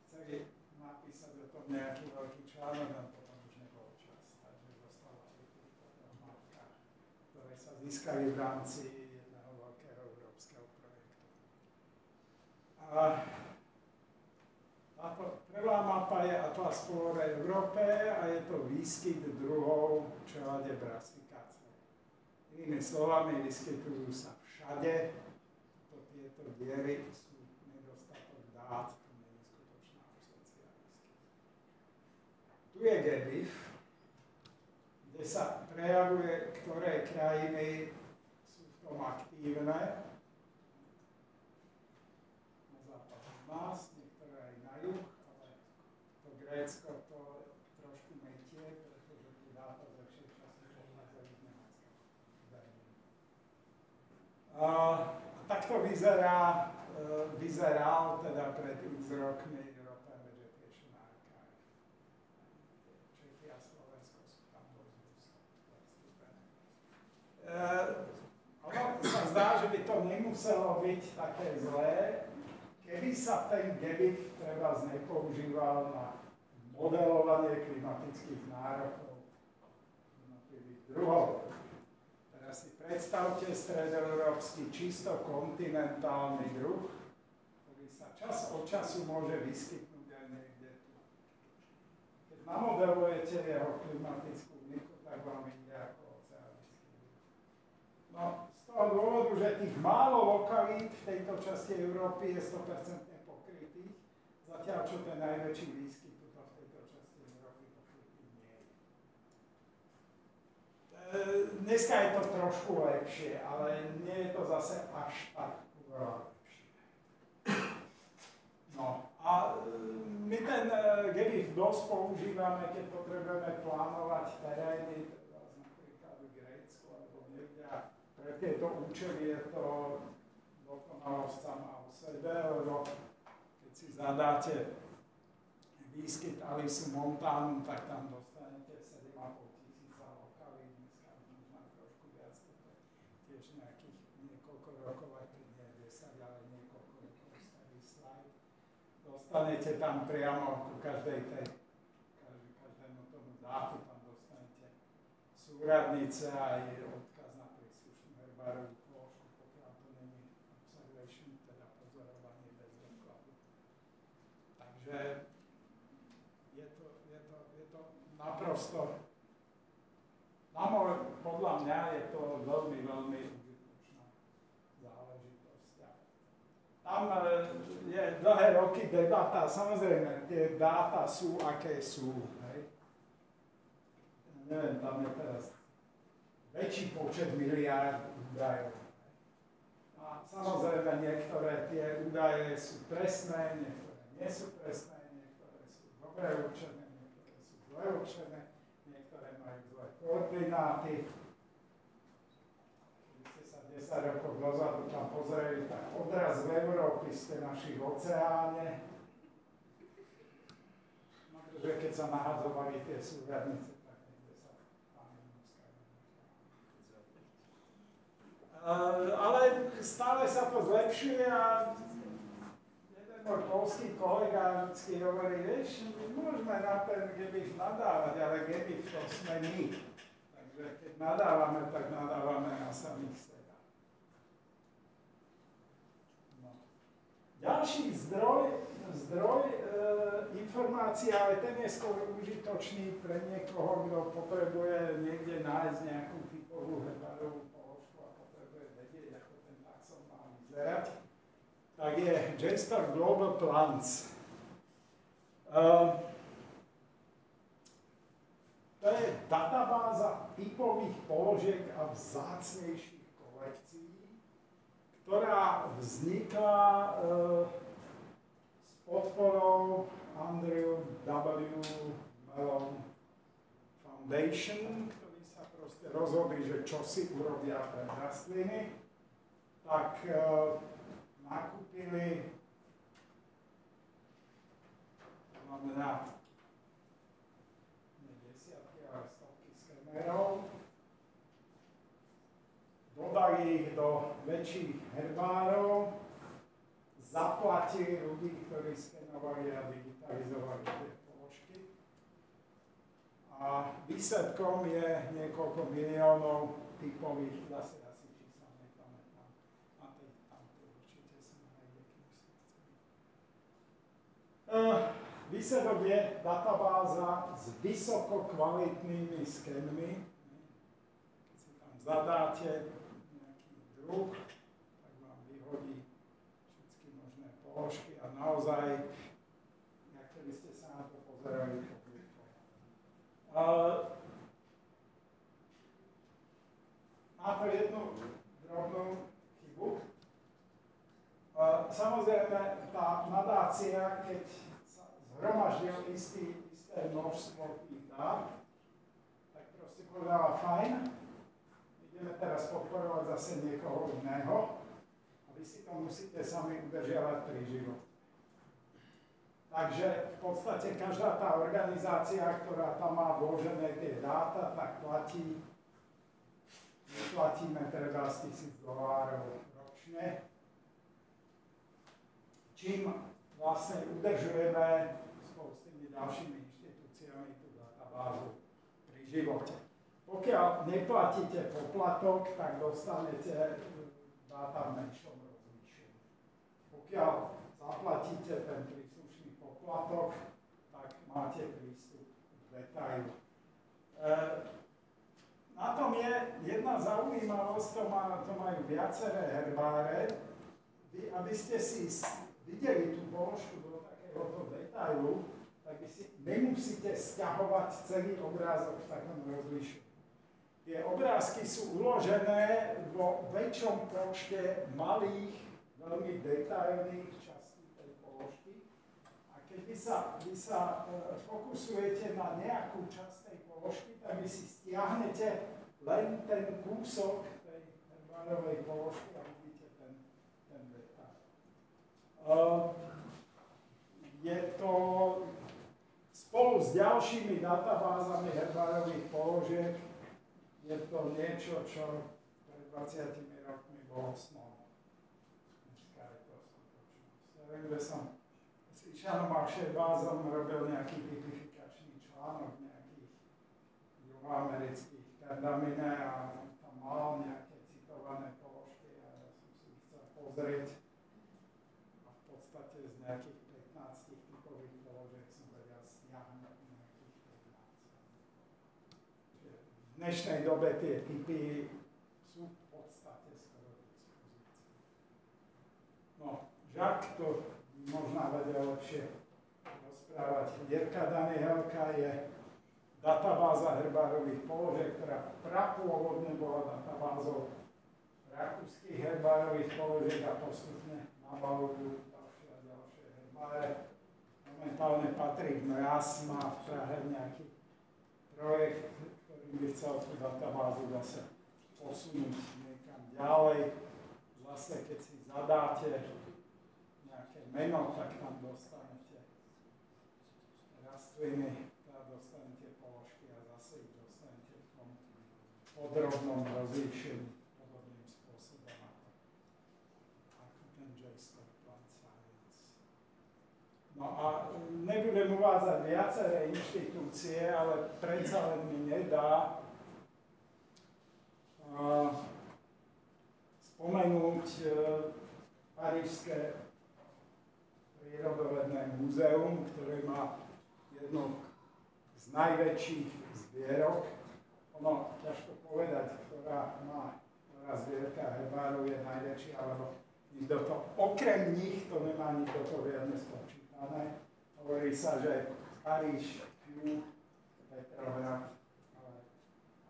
chceli napísať o tom nejaký veľký článok, a potom už nebol čas. Takže zostala pri tých fotomátkach, ktoré sa získali v rámci jedného veľkého európskeho projektu. Táto prvá mapa je Atlas Flóre Európe a je to výskyt druhov čelade brasifikácie. Inými slovami, vyskytujú sa všade. Tieto diery sú nedostatok dát, to nie je skutočná absencia výskytu. Tu je GBIF, kde sa prejavuje, ktoré krajiny sú v tom aktívne. Na západ od nás, niektoré aj na juh, ale to Grécko to trošku metie, pretože tie dáta z väčšej časti pochádzajú z Nemecka. Takto vyzeral teda pred x rokmi European Vegetation Archive. Čechy a Slovensko sú tam dosť zastúpené. Ono sa zdá, že by to nemuselo byť také zlé, keby sa ten GBIF treba nepoužíval na modelovanie klimatických nárokov jednotlivých druhov. Teraz si predstavte stredoeurópsky čisto kontinentálny druh, ktorý sa čas od času môže vyskytnúť aj niekde tu. Keď namodelujete jeho klimatickú niku, tak vám ide ako oceánický druh. No, z toho dôvodu, že tých málo lokalít v tejto časti Európy je 100% pokrytých, zatiaľ čo ten najväčší výskyt tuto v tejto časti Európy pokrytý nie je. Dneska je to trošku lepšie, ale nie je to zase až tak oveľa lepšie. No a my ten GBIF dosť používame, keď potrebujeme plánovať terény, napríklad v Grécku alebo niekde. Pre tieto účely je to dokonalosť sama o sebe, lebo keď si zadáte výskyt Alisu Montanum, tak tam dostanete 7,5 tisíca lokalít, dneska možno trošku viac, to je tiež nejakých niekoľko rokov, aj keď nie 10, ale niekoľko rokov starý slajd. dostanete tam priamo ku každému tomu dátu, tam dostanete súradnice aj odkaz na príslušnú herbárovú položku, pokiaľ to není observation, teda pozorovanie bez dokladu. Takže je to naprosto, podľa mňa je to veľmi, veľmi užitočná záležitosť. Tam je dlhé roky debata, samozrejme, tie dáta sú, aké sú. Hej. Neviem, tam je teraz väčší počet miliárd údajov. A samozrejme, niektoré tie údaje sú presné, niektoré nie sú presné, niektoré sú dobre určené, niektoré sú zle určené, niektoré majú zlé koordináty. Keby ste sa 10 rokov dozadu tam pozreli, tak odraz v Európy ste našli v oceáne. No, pretože keď sa nahadzovali tie súradnice, tak niekde sa tam ale stále sa to zlepšuje a jeden môj poľský kolega vždycky hovorí, vieš, my môžeme na ten GBIF nadávať, ale GBIF to sme my. Takže keď nadávame, tak nadávame na samých seba. No. Ďalší zdroj informácií, ale ten je skôr užitočný pre niekoho, kto potrebuje niekde nájsť nejakú typovú herbárovú položku a potrebuje vedieť, ako ten taxon má vyzerať, tak je JSTOR Global Plants. To je databáza typových položiek a vzácnejších kolekcií, ktorá vznikla s podporou Andrew W. Mellon Foundation, ktorí sa proste rozhodli, že čo si urobia pre rastliny, tak nakúpili desiatky, ale stovky skenerov, dodali ich do väčších herbárov, zaplatili ľudí, ktorí skenovali a digitalizovali tie položky. A výsledkom je niekoľko miliónov typových, zase asi čísla nepamätám. Na tej tamto určite sa nájde, kým si chceme. Výsledok je databáza s vysoko kvalitnými skenmi. Keď si tam zadáte nejaký druh, tak vám vyhodí všetky možné položky a naozaj, jak keby ste sa na to pozerali, má to jednu drobnú chybu. Samozrejme, tá nadácia, keď sa zhromaždil isté množstvo tých dát, tak proste povedala, fajn, ideme teraz podporovať zase niekoho iného a vy si to musíte sami udržiavať pri živote. Takže v podstate každá tá organizácia, ktorá tam má vložené tie dáta, tak platí, platíme treba z $1000 ročne, čím vlastne udržujeme spolu s tými ďalšími inštitúciami tú databázu pri živote. Pokiaľ neplatíte poplatok, tak dostanete dáta v menšom rozlíšení. Pokiaľ zaplatíte ten príslušný poplatok, tak máte prístup k detailu. Na tom je jedna zaujímavosť, to majú viaceré herbáre. Vy, aby ste si videli tú položku do takéhoto detailu, tak vy si nemusíte sťahovať celý obrázok v takom rozlíšení. Tie obrázky sú uložené vo väčšom počte malých, veľmi detailných častí tej položky. A keď vy sa fokusujete na nejakú časť tej položky, tak vy si stiahnete len ten kúsok tej herbárovej položky a vidíte ten detail. Je to spolu s ďalšími databázami herbárových položiek, je to niečo, čo pred 20 rokmi bolo snom. Dneska je to skutočnosť. Ja viem, že som si Mišano Makšerbázom robil nejaký typifikačný článok nejakých juhoamerických kardamine a on tam mal nejaké citované položky a ja som si chcel pozrieť a v podstate z nejakých 15 typových položiek som vedel stiahnuť nejakých 15. V dnešnej dobe tie typy sú v podstate skoro k dispozícii. No, Jacques to možná vedel lepšie rozprávať. Jirka Danielka je databáza herbárových položiek, ktorá prapôvodne bola databázou rakúskych herbárových položiek a postupne nabalujú ďalšie a ďalšie herbáre. Momentálne Patrik Mraz má v Prahe nejaký projekt, ktorý by chcel tú databázu zase posunúť niekam ďalej. Zase keď si zadáte meno, tak tam dostanete rastliny, teda dostanete položky a zase ich dostanete v tom podrobnom rozlíšení podobným spôsobom ako ten JSTOR Plant Science. No a nebudem uvádzať viaceré inštitúcie, ale predsa len mi nedá spomenúť parížské prírodovedné múzeum, ktoré má jednu z najväčších zbierok. Ono ťažko povedať, ktorá zbierka herbárov je najväčšia, alebo nikto to, okrem nich to nemá nikto to riadne spočítané. Hovorí sa, že Paríž, Kew, Petrohrad, ale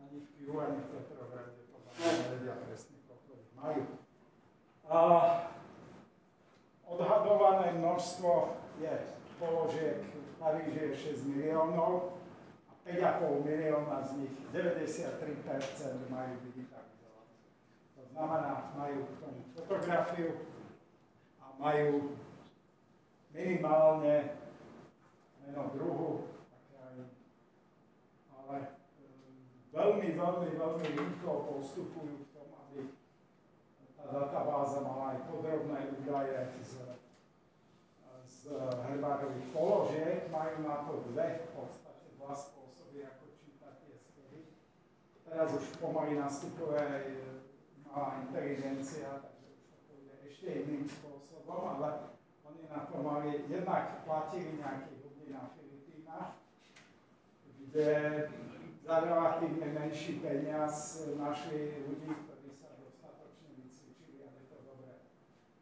ani v Kew, ani v Petrohrade to nevedia presne, koľko ich majú. Odhadované množstvo je položiek v Paríži je 6 miliónov a 5,5 milióna z nich, 93% majú digitalizované. To znamená, majú k tomu fotografiu a majú minimálne meno druhu a krajiny. Ale veľmi rýchlo postupujú v tom, aby tá databáza mala aj podrobné údaje z herbárových položiek. Majú na to dva spôsoby, ako čítať tie schody. Teraz už pomaly nastupuje aj malá inteligencia, takže už to pôjde ešte iným spôsobom, ale oni na to mali, jednak platili nejaké ľudí na Filipínach, kde za relatívne menší peniaz našli ľudí, ktorí sa dostatočne vycvičili, aby to dobre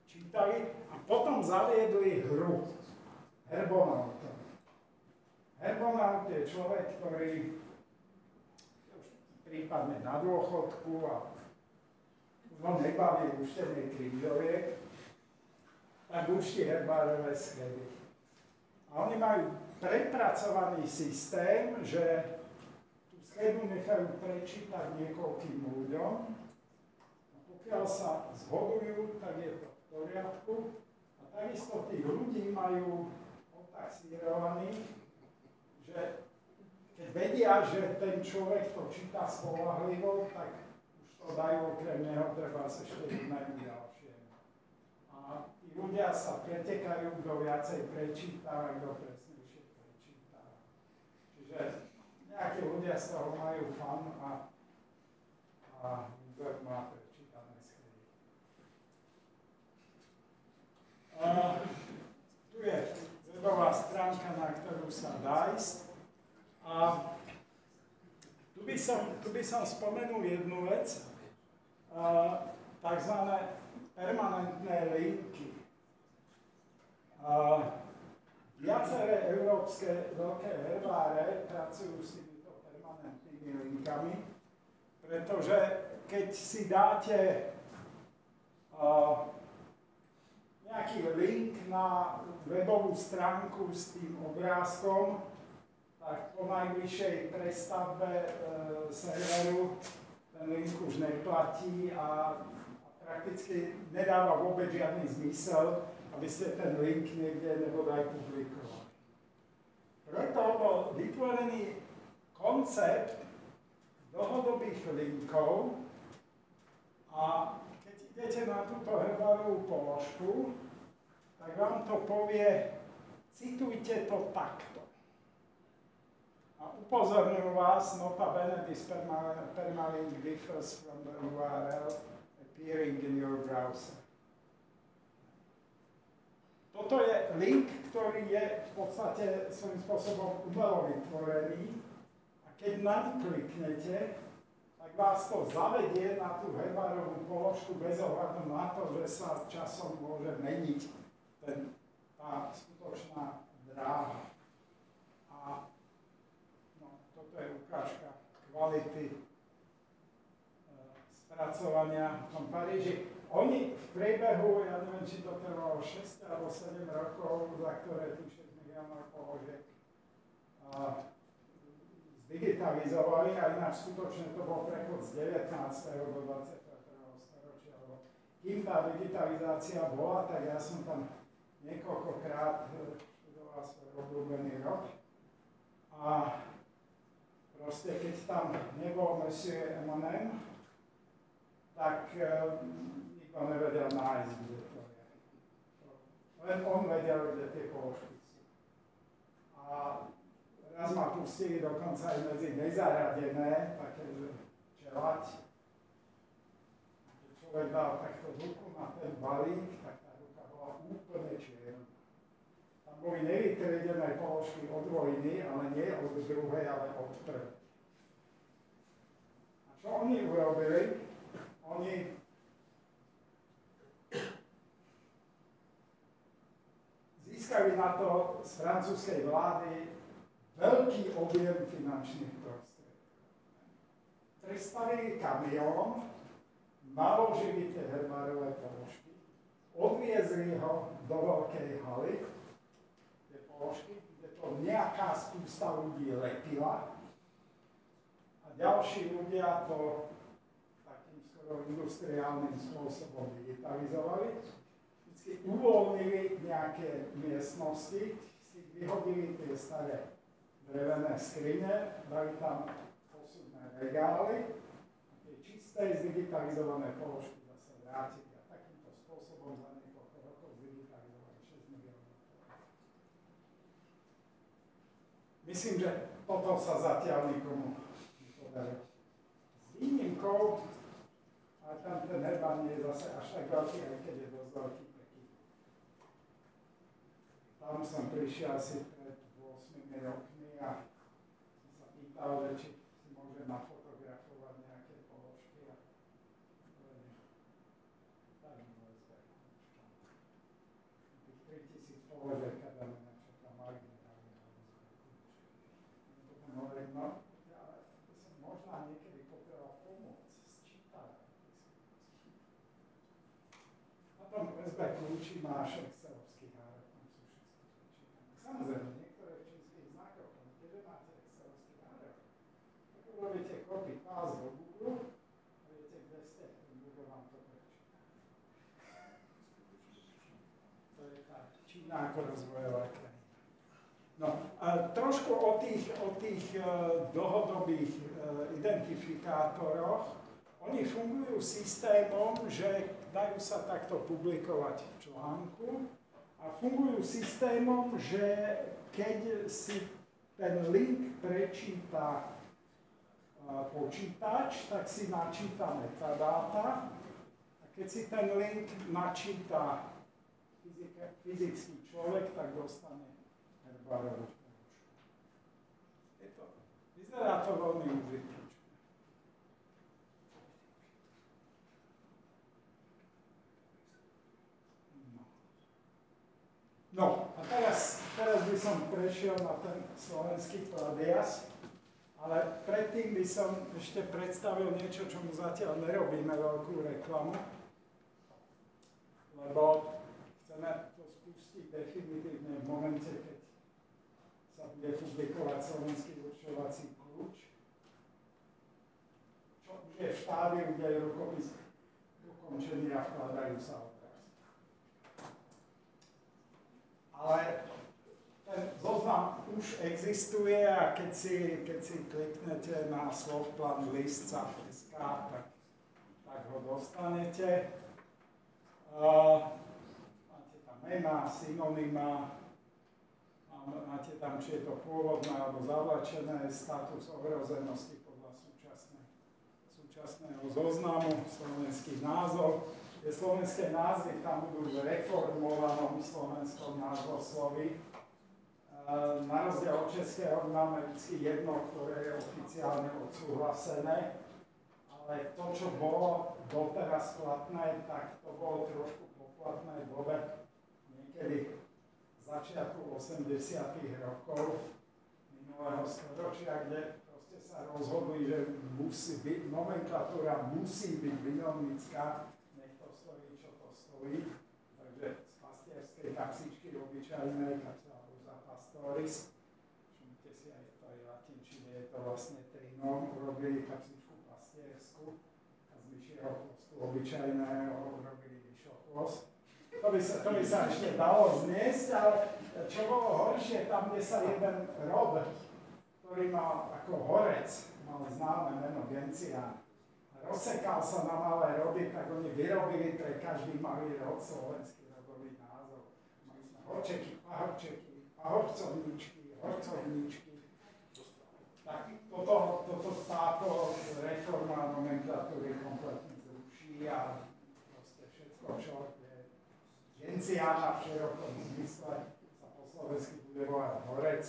čítali. A potom zaviedli hru herbonauta. Herbonaut je človek, ktorý už prípadne na dôchodku a no nebaví učenie krížoviek, tak učí herbárové schedy. A oni majú prepracovaný systém, že tú schedu nechajú prečítať niekoľkým ľuďom. A pokiaľ sa zhodujú, tak je to v poriadku. A takisto tých ľudí majú otaxírovaných, že keď vedia, že ten človek to číta spoľahlivo, tak už to dajú okrem neho, treba sa ešte jednému ďalšiemu. A tí ľudia sa pretekajú, kto viacej prečíta a kto presnejšie prečíta. Čiže nejakí ľudia z toho majú fan a má prečítané schedy. Tu je webová stránka, na ktorú sa dá ísť. A tu by som spomenul jednu vec, takzvané permanentné linky. Viaceré európske veľké herbáre pracujú s týmito permanentnými linkami, pretože keď si dáte nejaký link na webovú stránku s tým obrázkom, tak po najbližšej prestavbe serveru ten link už neplatí a prakticky nedáva vôbec žiadny zmysel, aby ste ten link niekde nebodaj publikovali. Preto bol vytvorený koncept dlhodobých linkov a keď idete na túto herbárovú položku, tak vám to povie citujte to takto. A upozorňujem vás, nota bene, this permalink differs from the URL appearing in your browser. Toto je link, ktorý je v podstate svojím spôsobom umelo vytvorený a keď naň kliknete, tak vás to zavedie na tú herbárovú položku bez ohľadu na to, že sa časom môže meniť tá skutočná dráha. A toto je ukážka kvality spracovania v tom Paríži. Oni v priebehu, ja neviem, či to trvalo 6 alebo 7 rokov, za ktoré tých 6 miliónov položiek zdigitalizovali, a ináč skutočne to bol prechod z 19. do 21. storočia. Kým tá digitalizácia bola, tak ja som tam niekoľkokrát študoval svoj obľúbený rok. A proste, keď tam nebol Monsieur M&M, tak nikto nevedel nájsť, kde to je. Len on vedel, kde tie položky sú. A raz ma pustili dokonca aj medzi nezaradené, také čelať. Keď človek dal takto ruku na ten balík, tak tá ruka bola úplne čierna. Tam boli nevytriedené položky od vojny, ale nie od druhej, ale od prvej. A čo oni urobili? Oni získali na to z francúzskej vlády veľký objem finančných prostriedkov. Prestavili kamión, naložili tie herbárové položky, odviezli ho do veľkej haly, tie položky, kde to nejaká spústa ľudí lepila a ďalší ľudia to industriálnym spôsobom digitalizovali. Vždycky uvoľnili nejaké miestnosti, si vyhodili tie staré drevené skrine, dali tam posudné regály a tie čisté zdigitalizované položky zase vrátili. A takýmto spôsobom za niekoľko rokov zdigitalizovali 6 miliónov. Myslím, že toto sa zatiaľ nikomu nepodarilo. S výnimkou, ale tam ten herbár nie je zase až tak veľký, aj keď je dosť veľký taký. Tam som prišiel asi pred 8 rokmi a som sa pýtal, že či si môžem nafotografovať nejaké položky. A tak USB. Tých 3000 položiek, kada mňa čaká mali generálne na USB. Potom hovorím, no, ale som možná niekedy potreboval pomôcť s čítaním. USB kľúči máš excelovský hárok, tam sú všetky kľúči. Samozrejme, niektoré v čínskych znakoch, keď máte excelovský hárok, tak urobíte copy paste do Google a viete, kde ste, ten Google vám to prečíta. To je tá Čína ako rozvojová krajina. No, trošku o tých dlhodobých identifikátoroch. Oni fungujú systémom, že dajú sa takto publikovať v článku a fungujú systémom, že keď si ten link prečíta počítač, tak si načíta metadáta a keď si ten link načíta fyzický človek, tak dostane herbárovú položku. Vyzerá to veľmi užitočné. No a teraz by som prešiel na ten slovenský Pladias, ale predtým by som ešte predstavil niečo, čomu zatiaľ nerobíme veľkú reklamu, lebo chceme to spustiť definitívne v momente, keď sa bude publikovať slovenský určovací kľúč, čo už je v štádiu, kde je rukopis ukončený a vkladajú sa odraz. Ale ten zoznam už existuje a keď si kliknete na Slovplan list.sk, tak ho dostanete. Máte tam mená, synonyma, máte tam, či je to pôvodné alebo zavlačené, status ohrozenosti podľa súčasného zoznamu, slovenský názov. Tie slovenské názvy tam budú v reformovanom slovenskom názvoslovi. Na rozdiel od českého máme vždy jedno, ktoré je oficiálne odsúhlasené, ale to, čo bolo doteraz platné, tak to bolo trošku poplatné v dobe niekedy začiatku 80. rokov minulého storočia, kde proste sa rozhodli, že nomenklatúra musí byť vinovnícka, nech to stojí, čo to stojí. Takže z pastierskej kapsičky obyčajnej, kapsula pastoris, všimnite si aj v tej latinčine, je to vlastne trinom, urobili kapsičku pastiersku a z myšieho chvostu obyčajného urobili myšo chvost. To by sa ešte dalo zniesť, ale čo bolo horšie, tam, kde sa jeden rod, ktorý mal ako horec, mal známe meno Gencián, rozsekal sa na malé rody, tak oni vyrobili pre každý malý rod slovenský rodový názov. Mali sme horčeky, pahorcovničky, horcovničky. Tak táto reforma nomenklatúry kompletne zruší a proste všetko, čo Genciána v širokom zmysle sa po slovensky bude volať horec.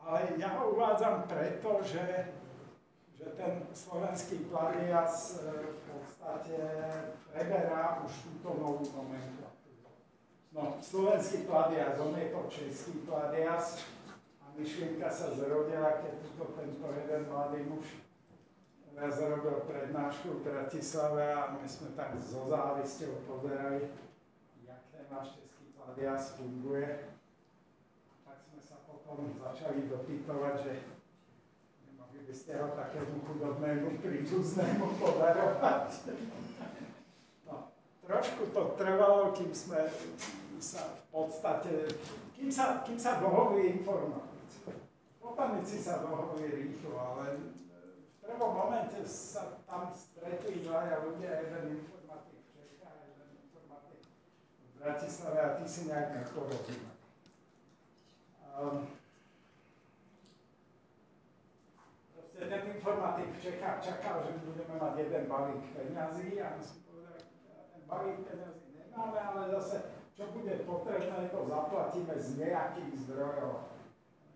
Ale ja ho uvádzam preto, že ten slovenský plagiac v podstate preberá už túto novú nomenklatúru. No, slovenský plagiac, on je to český plagiac a myšlienka sa zrodila, keď tento jeden mladý muž raz robil prednášku v Bratislave a my sme tak zo závisťou pozerali, jak ten náš český plagiac funguje. Tak sme sa potom začali dopýtovať, že nemohli by ste ho takému chudobnému príbuznému podarovať. No, trošku to trvalo, kým sme sa v podstate, kým sa dohodli informatici. Botanici sa dohodli rýchlo, ale v prvom momente sa tam stretli dvaja ľudia, jeden informatik v Čechách a jeden informatik v Bratislave a tí si nejak neporozumeli. Proste ten informatik v Čechách čakal, že budeme mať jeden balík peňazí a my si povedali, ten balík peňazí nemáme, ale zase, čo bude potrebné, to zaplatíme z nejakých zdrojov.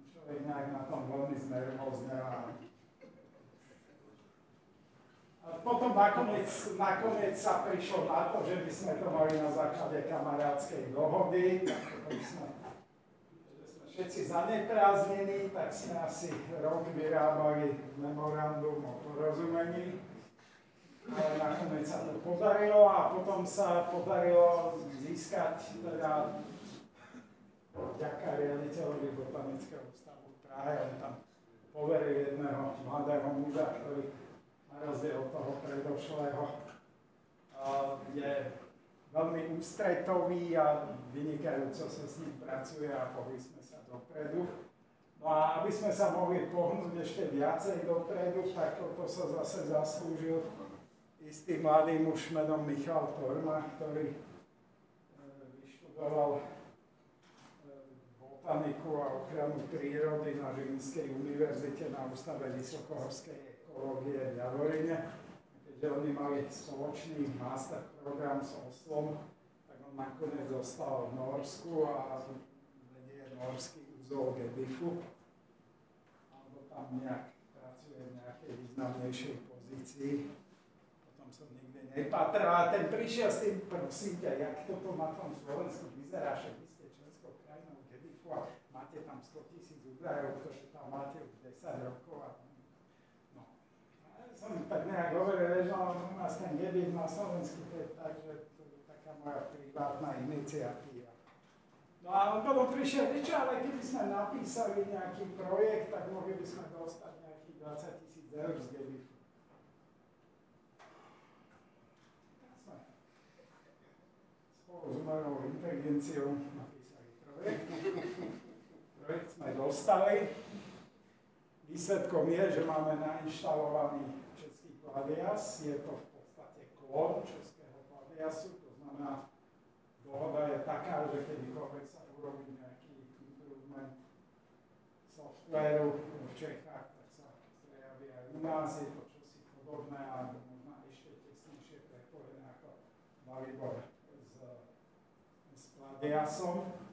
Človek nejak na tom veľmi znervoznel a potom nakoniec sa prišlo na to, že by sme to mali na základe kamarádskej dohody, že sme všetci zaneprázdnení, tak sme asi rok vyrábali memorandum o porozumení. Ale nakoniec sa to podarilo a potom sa podarilo získať teda vďaka riaditeľovi Botanického ústavu v Prahe. On tam poveril jedného mladého muža, ktorý na rozdiel od toho predošlého je veľmi ústretový a vynikajúco sa s ním pracuje a pohli sme sa dopredu. No a aby sme sa mohli pohnúť ešte viacej dopredu, tak to sa zase zaslúžil istý mladý muž menom Michal Torma, ktorý vyštudoval botaniku a ochranu prírody na Žilinskej univerzite na Ústave vysokohorskej ekológie v Javorine. Keďže oni mali spoločný master program s Oslom, tak on nakoniec zostal v Norsku a vedie norský úzol Gebifu. Alebo tam nejak pracuje v nejakej významnejšej pozícii. Potom som nikdy nepatral. A ten prišiel s tým, prosím ťa, jak toto na tom Slovensku vyzerá, že vy ste členskou krajinou Gebifu a máte tam 100 000 údajov, ktoré tam máte už 10 rokov. Som tak nejak hovoril, že u nás ten Gebif na Slovensku, to je tak, že to je taká moja privátna iniciatíva. No a on potom prišiel, ale keby sme napísali nejaký projekt, tak mohli by sme dostať nejakých 20 000 eur z Gebifu. Tak sme spolu s umelou inteligenciou napísali projekt. Projekt sme dostali. Výsledkom je, že máme nainštalovaný plagias, je to v podstate klon českého plagiasu, to znamená, dohoda je taká, že kedykoľvek sa urobí nejaký improvement softvéru v Čechách, tak sa prejaví aj u nás, je to čosi podobné, alebo možno ešte tesnejšie prepojené ako Dalibor s Plagiasom.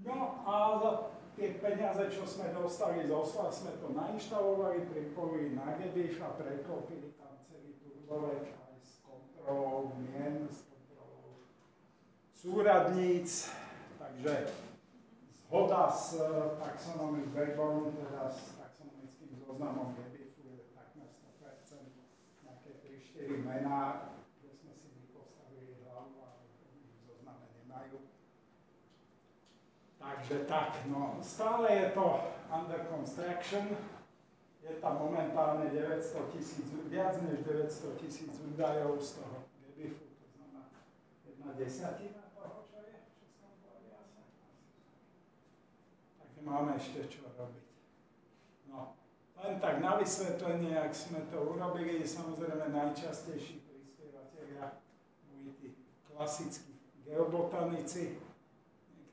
No a za tie peniaze, čo sme dostali z Osla, sme to nainštalovali, pripojili na GDIF a preklopili tam celý turbovek aj s kontrolou mien, s kontrolou súradníc, takže zhoda s taxonomic backbone, teda s taxonomickým zoznamom GDIFu je takmer 100%, nejaké 3-4 mená, kde sme si vypostavili hlavu, ale v zozname nemajú. Takže tak, no, stále je to under construction, je tam momentálne 900 000, viac než 900 000 údajov z toho GDIFu, to znamená 1/10 toho, čo je v Českom Plagiase. Takže máme ešte čo robiť. No, len tak na vysvetlenie, ak sme to urobili, samozrejme najčastejší prispievateľia boli tí klasickí geobotanici.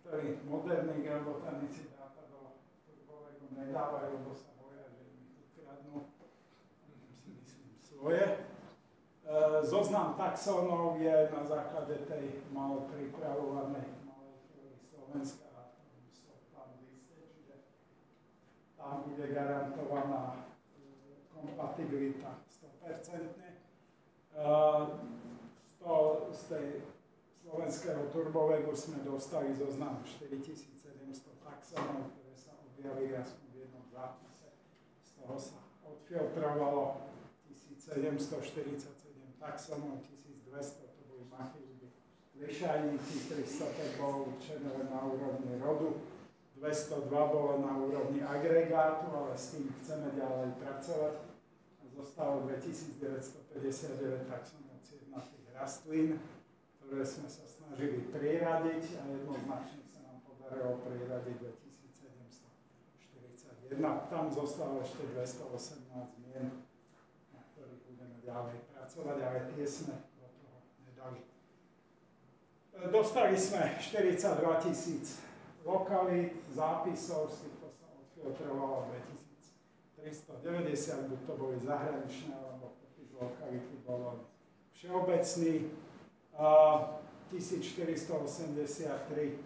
Niektorí moderní geobotanici dáta do turbového nedávajú, lebo sa boja, že im ich ukradnú. Si myslím svoje. Zoznam taxónov je na základe tej malo pripravovanej malej teórie Slovenska a tam liste, čiže tam bude garantovaná kompatibilita 100%. Z tej slovenského turbovegu sme dostali zoznam 4700 taxónov, ktoré sa objavili aspoň v jednom zápise. Z toho sa odfiltrovalo 1747 taxónov, 1200 to boli machilby, lišajníci, 305 bolo určené na úrovni rodu, 202 bolo na úrovni agregátu, ale s tým chceme ďalej pracovať. A zostalo 2959 taxónov cievnatých rastlín, ktoré sme sa snažili priradiť a jednoznačne sa nám podarilo priradiť 2741. Tam zostalo ešte 218 zmien, na ktorých budeme ďalej pracovať, ale tie sme do toho nedali. Dostali sme 42 000 lokalít, zápisov, z týchto sa odfiltrovalo 2390, buď to boli zahraničné, alebo popis lokality bolo všeobecný. 1483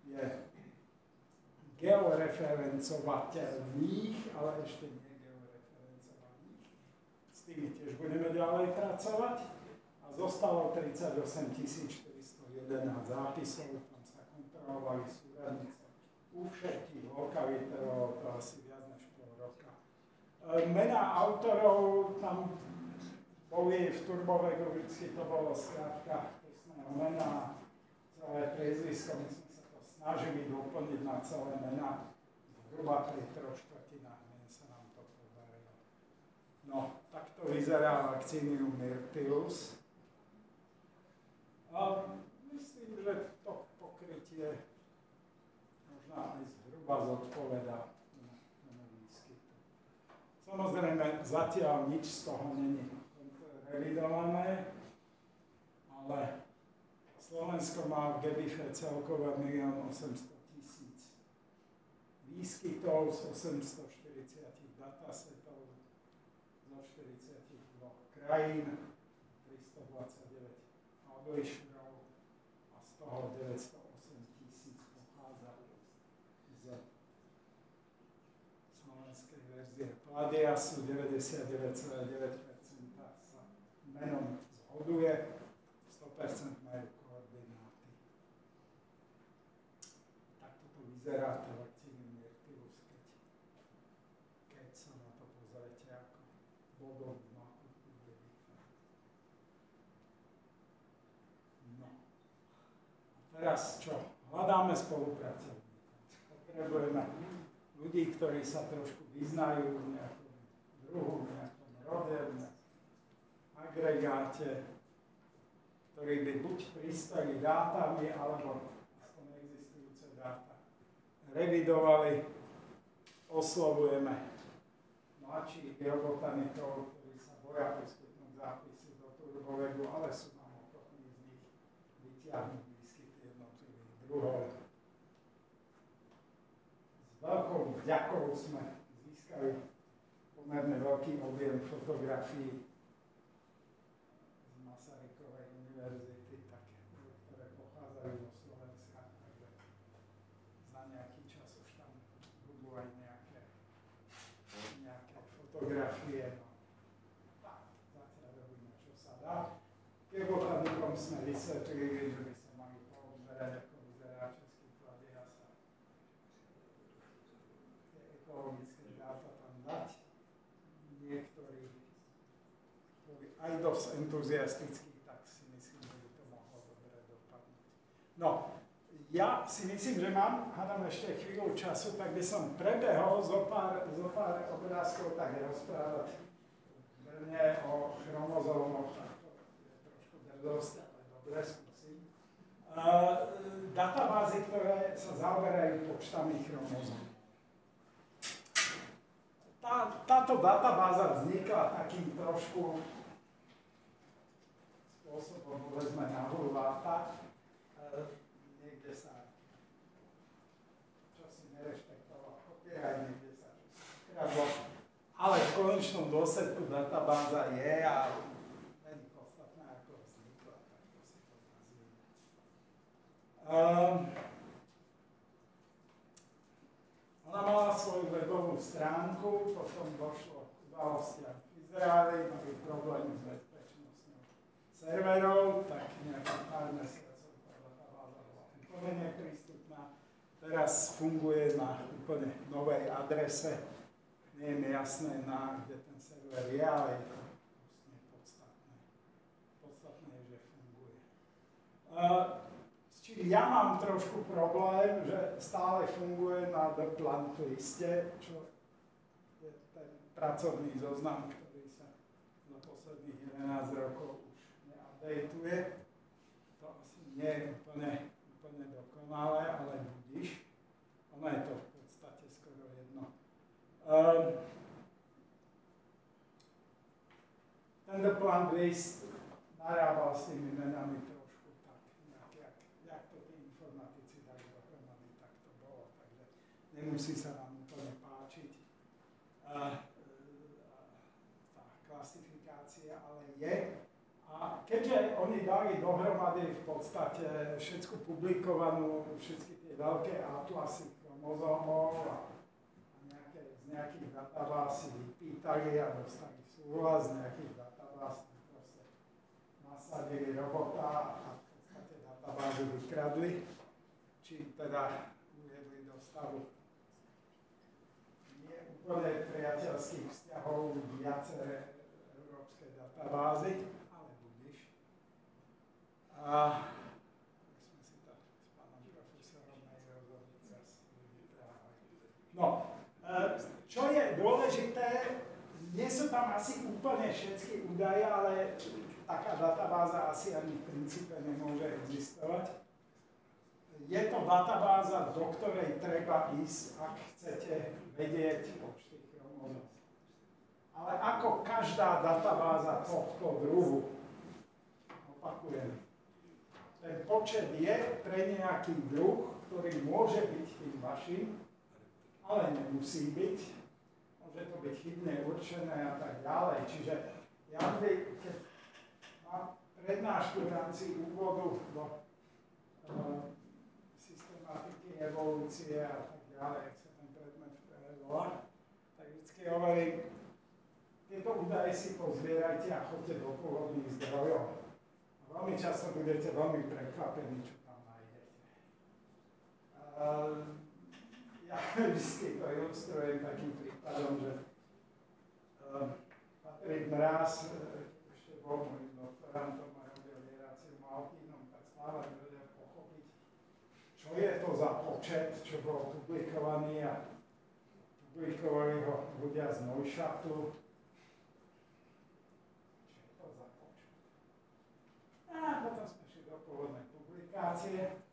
je georeferencovateľných, ale ešte nie georeferencovaných. S tými tiež budeme ďalej pracovať. A zostalo 38 411 zápisov, tam sa kontrolovali súradnice u všetkých lokalít, to asi viac než pol roka. Mená autorov tam boli v turbovegu, vždycky to bolo skrátka mená, celé priezvisko, my sme sa to snažili doplniť na celé mená. Zhruba pri 3/4 mien sa nám to podarilo. No, takto vyzerá Vaccinium myrtillus. A myslím, že to pokrytie možno aj zhruba zodpovedá tomu výskytu. Samozrejme, zatiaľ nič z toho není revidované, ale Slovensko má v GDIFe celkovo 1 800 000 výskytov z 840 datasetov zo 42 krajín, 329 publisherov a z toho 908 000 pochádza z slovenskej verzie Plagiasu, 99,9% sa menom zhoduje, 100% majú koordináty. Takto to vyzerá to Vaccinium myrtillus, keď sa na to pozriete ako bodovú mapu. No. A teraz čo? Hľadáme spolupracovníkov. Potrebujeme ľudí, ktorí sa trošku vyznajú v nejakom druhu, v nejakom rode, v nejakom agregáte, ktorí by buď prispeli dátami, alebo aspoň existujúce dáta revidovali. Oslovujeme mladších geobotanikov, ktorí sa boja poskytnúť zápisy do turbovegu, ale sú nám ochotní z nich vytiahnuť výskyt jednotlivých druhov. S veľkou vďakou sme získali pomerne veľký objem fotografií z Masarykovej univerzity, také, ktoré pochádzajú zo Slovenska, takže za nejaký čas už tam budú aj nejaké fotografie. No, tak, zatiaľ robíme, čo sa dá. Keď botanikom sme vysvetlili, že by sa mali poobzerať, ako vyzerá Český kladias a tie ekologické dáta tam dať. Niektorí boli aj dosť entuziastickí, tak si myslím, že by to mohlo dobre dopadnúť. No, ja si myslím, že hádam ešte chvíľu času, tak by som prebehol zo pár obrázkov, tak rozprávať brne o chromozómoch, tak to je trošku drdosť, ale dobre, skúsim. Databázy, ktoré sa zaoberajú počtami chromozóm. Táto databáza vznikla takým trošku spôsobom, povedzme, na hulváta. Niekde sa čosi nerešpektoval copyright, niekde sa čosi skradlo. Ale v konečnom dôsledku databáza je a není podstatné, ako vznikla, tak to si to nazvime. Ona mala svoju webovú stránku, potom došlo k udalostiam v Izraeli, mali problémy s bezpečnosťou serverov, tak nejakých pár mesiacov tá databáza bola úplne neprístupná. Teraz funguje na úplne novej adrese. Nie je mi jasné, kde ten server je, ale je to podstatné. Podstatné je, že funguje. Čiže ja mám trošku problém, že stále funguje na The Plant liste, čo je ten pracovný zoznam, ktorý sa za posledných 11 rokov už neupdateuje. To asi nie je úplne dokonalé, ale budíš. Ono je to v podstate skoro jedno. Ten The Plant list narábal s tými menami trošku tak, jak to tí informatici dali dohromady, tak to bolo. Takže nemusí sa nám úplne páčiť tá klasifikácia, ale je. A keďže oni dali dohromady v podstate všetku publikovanú, všetky tie veľké atlasy chromozómov a z nejakých databáz si vypýtali a dostali súhlas z nejakých databáz, proste nasadili robota a v podstate databázu vykradli, či teda uviedli do stavu nie úplne priateľských vzťahov viaceré európske databázy, ale budiš. A sme si to s pánom profesorom Mejrovým teraz vyprávali. No, čo je dôležité, nie sú tam asi úplne všetky údaje, ale taká databáza asi ani v princípe nemôže existovať. Je to databáza, do ktorej treba ísť, ak chcete vedieť počty chromozóm. Ale ako každá databáza tohto druhu, opakujem, ten počet je pre nejaký druh, ktorý môže byť tým vašim, ale nemusí byť. Môže to byť chybne určené a tak ďalej. Čiže ja keď mám prednášku v rámci úvodu do systematiky, evolúcie a tak ďalej, ak sa ten predmet volá, tak vždycky hovorím, tieto údaje si pozbierajte a choďte do pôvodných zdrojov. A veľmi často budete veľmi prekvapení, čo tam nájdete. Ja vždy to ilustrujem takým prípadom, že Patrik Mráz, ešte bol môjim doktorantom a robil vieráciu Maltínom, tak stále vedel pochopiť, čo je to za počet, čo bol publikovaný a publikovali ho ľudia z Neuschattu. Čo je to za počet? A potom sme šli do pôvodnej publikácie.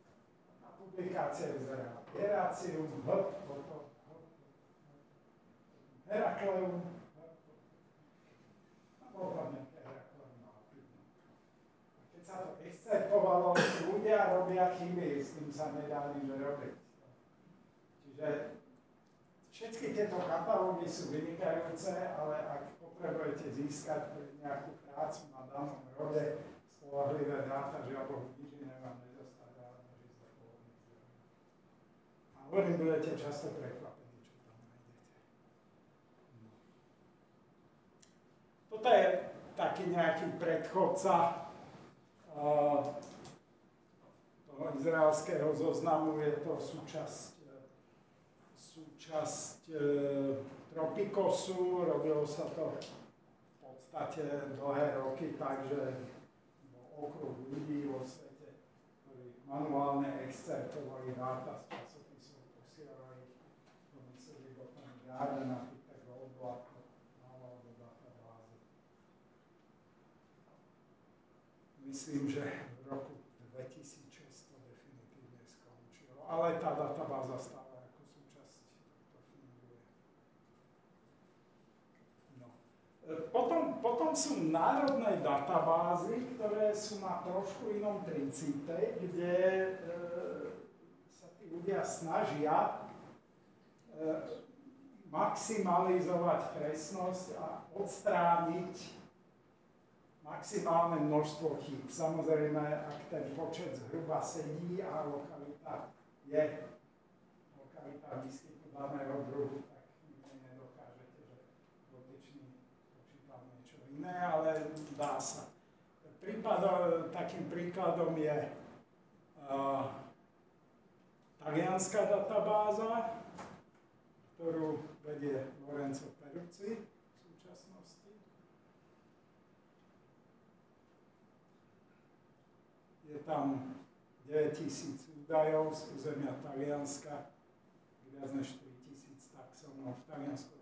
Publikácia vyzerá Hierácium, Herakleum, a bol tam nejaké Herakleum. A keď sa to excerpovalo, fungovalo, ľudia robia chyby, s tým sa nedá nič robiť. Čiže všetky tieto katalógy sú vynikajúce, ale ak potrebujete získať nejakú prácu na danom rode, spoľahlivé dáta, žiaľ nič iné vám nezostáva, než ísť do pôvodných zdrojov. A hovorím, budete často prekvapení, čo tam nájdete. No. Toto je taký nejaký predchodca toho izraelského zoznamu, je to súčasť Tropikosu, robilo sa to v podstate dlhé roky, takže okruh ľudí vo svete, ktorí manuálne excertovali dáta z časopisov, posielali ich, pomysleli do tam Garden a tak odbla to dával do databázy. Myslím, že v roku 2006 to definitívne skončilo, ale tá databáza stále Potom sú národné databázy, ktoré sú na trošku inom princípe, kde sa tí ľudia snažia maximalizovať presnosť a odstrániť maximálne množstvo chýb. Samozrejme, ak ten počet zhruba sedí a lokalita je lokalita výskytu daného druhu, ale dá sa. Takým príkladom je talianska databáza, ktorú vedie Lorenzo Peruzzi v súčasnosti. Je tam 9000 údajov z územia Talianska, viac než 3000 taxonov v Taliansku.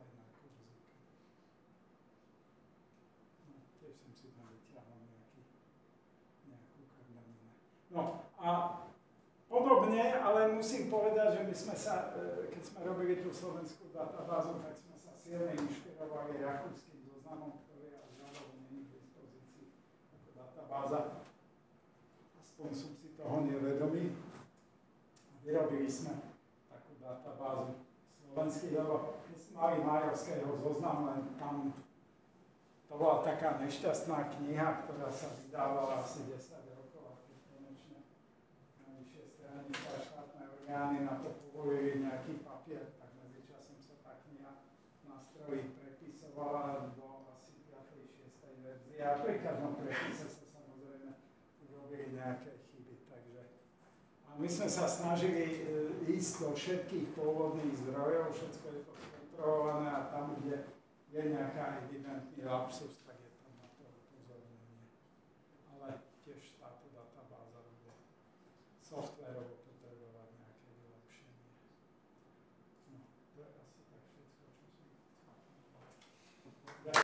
No a podobne, ale musím povedať, že my sme sa, keď sme robili tú slovenskú databázu, tak sme sa silne inšpirovali rakúskym zoznamom, ktorý až žiaľ není k dispozícii ako databáza. Aspoň som si toho nevedomý. Vyrobili sme takú databázu slovenský, lebo my sme mali majorského zoznamu, len tam to bola taká nešťastná kniha, ktorá sa vydávala asi 10 štátne orgány na to povolili nejaký papier, tak medzičasom sa tá kniha na stroji prepisovala do asi 5. 6. verzie. A pri každom prepise sa samozrejme urobili nejaké chyby. Takže a my sme sa snažili ísť do všetkých pôvodných zdrojov, všetko je to skontrolované a tam, kde je nejaká evidentný lapsus, tak je tam na to upozornenie. Ale tiež táto databáza bude softvérovo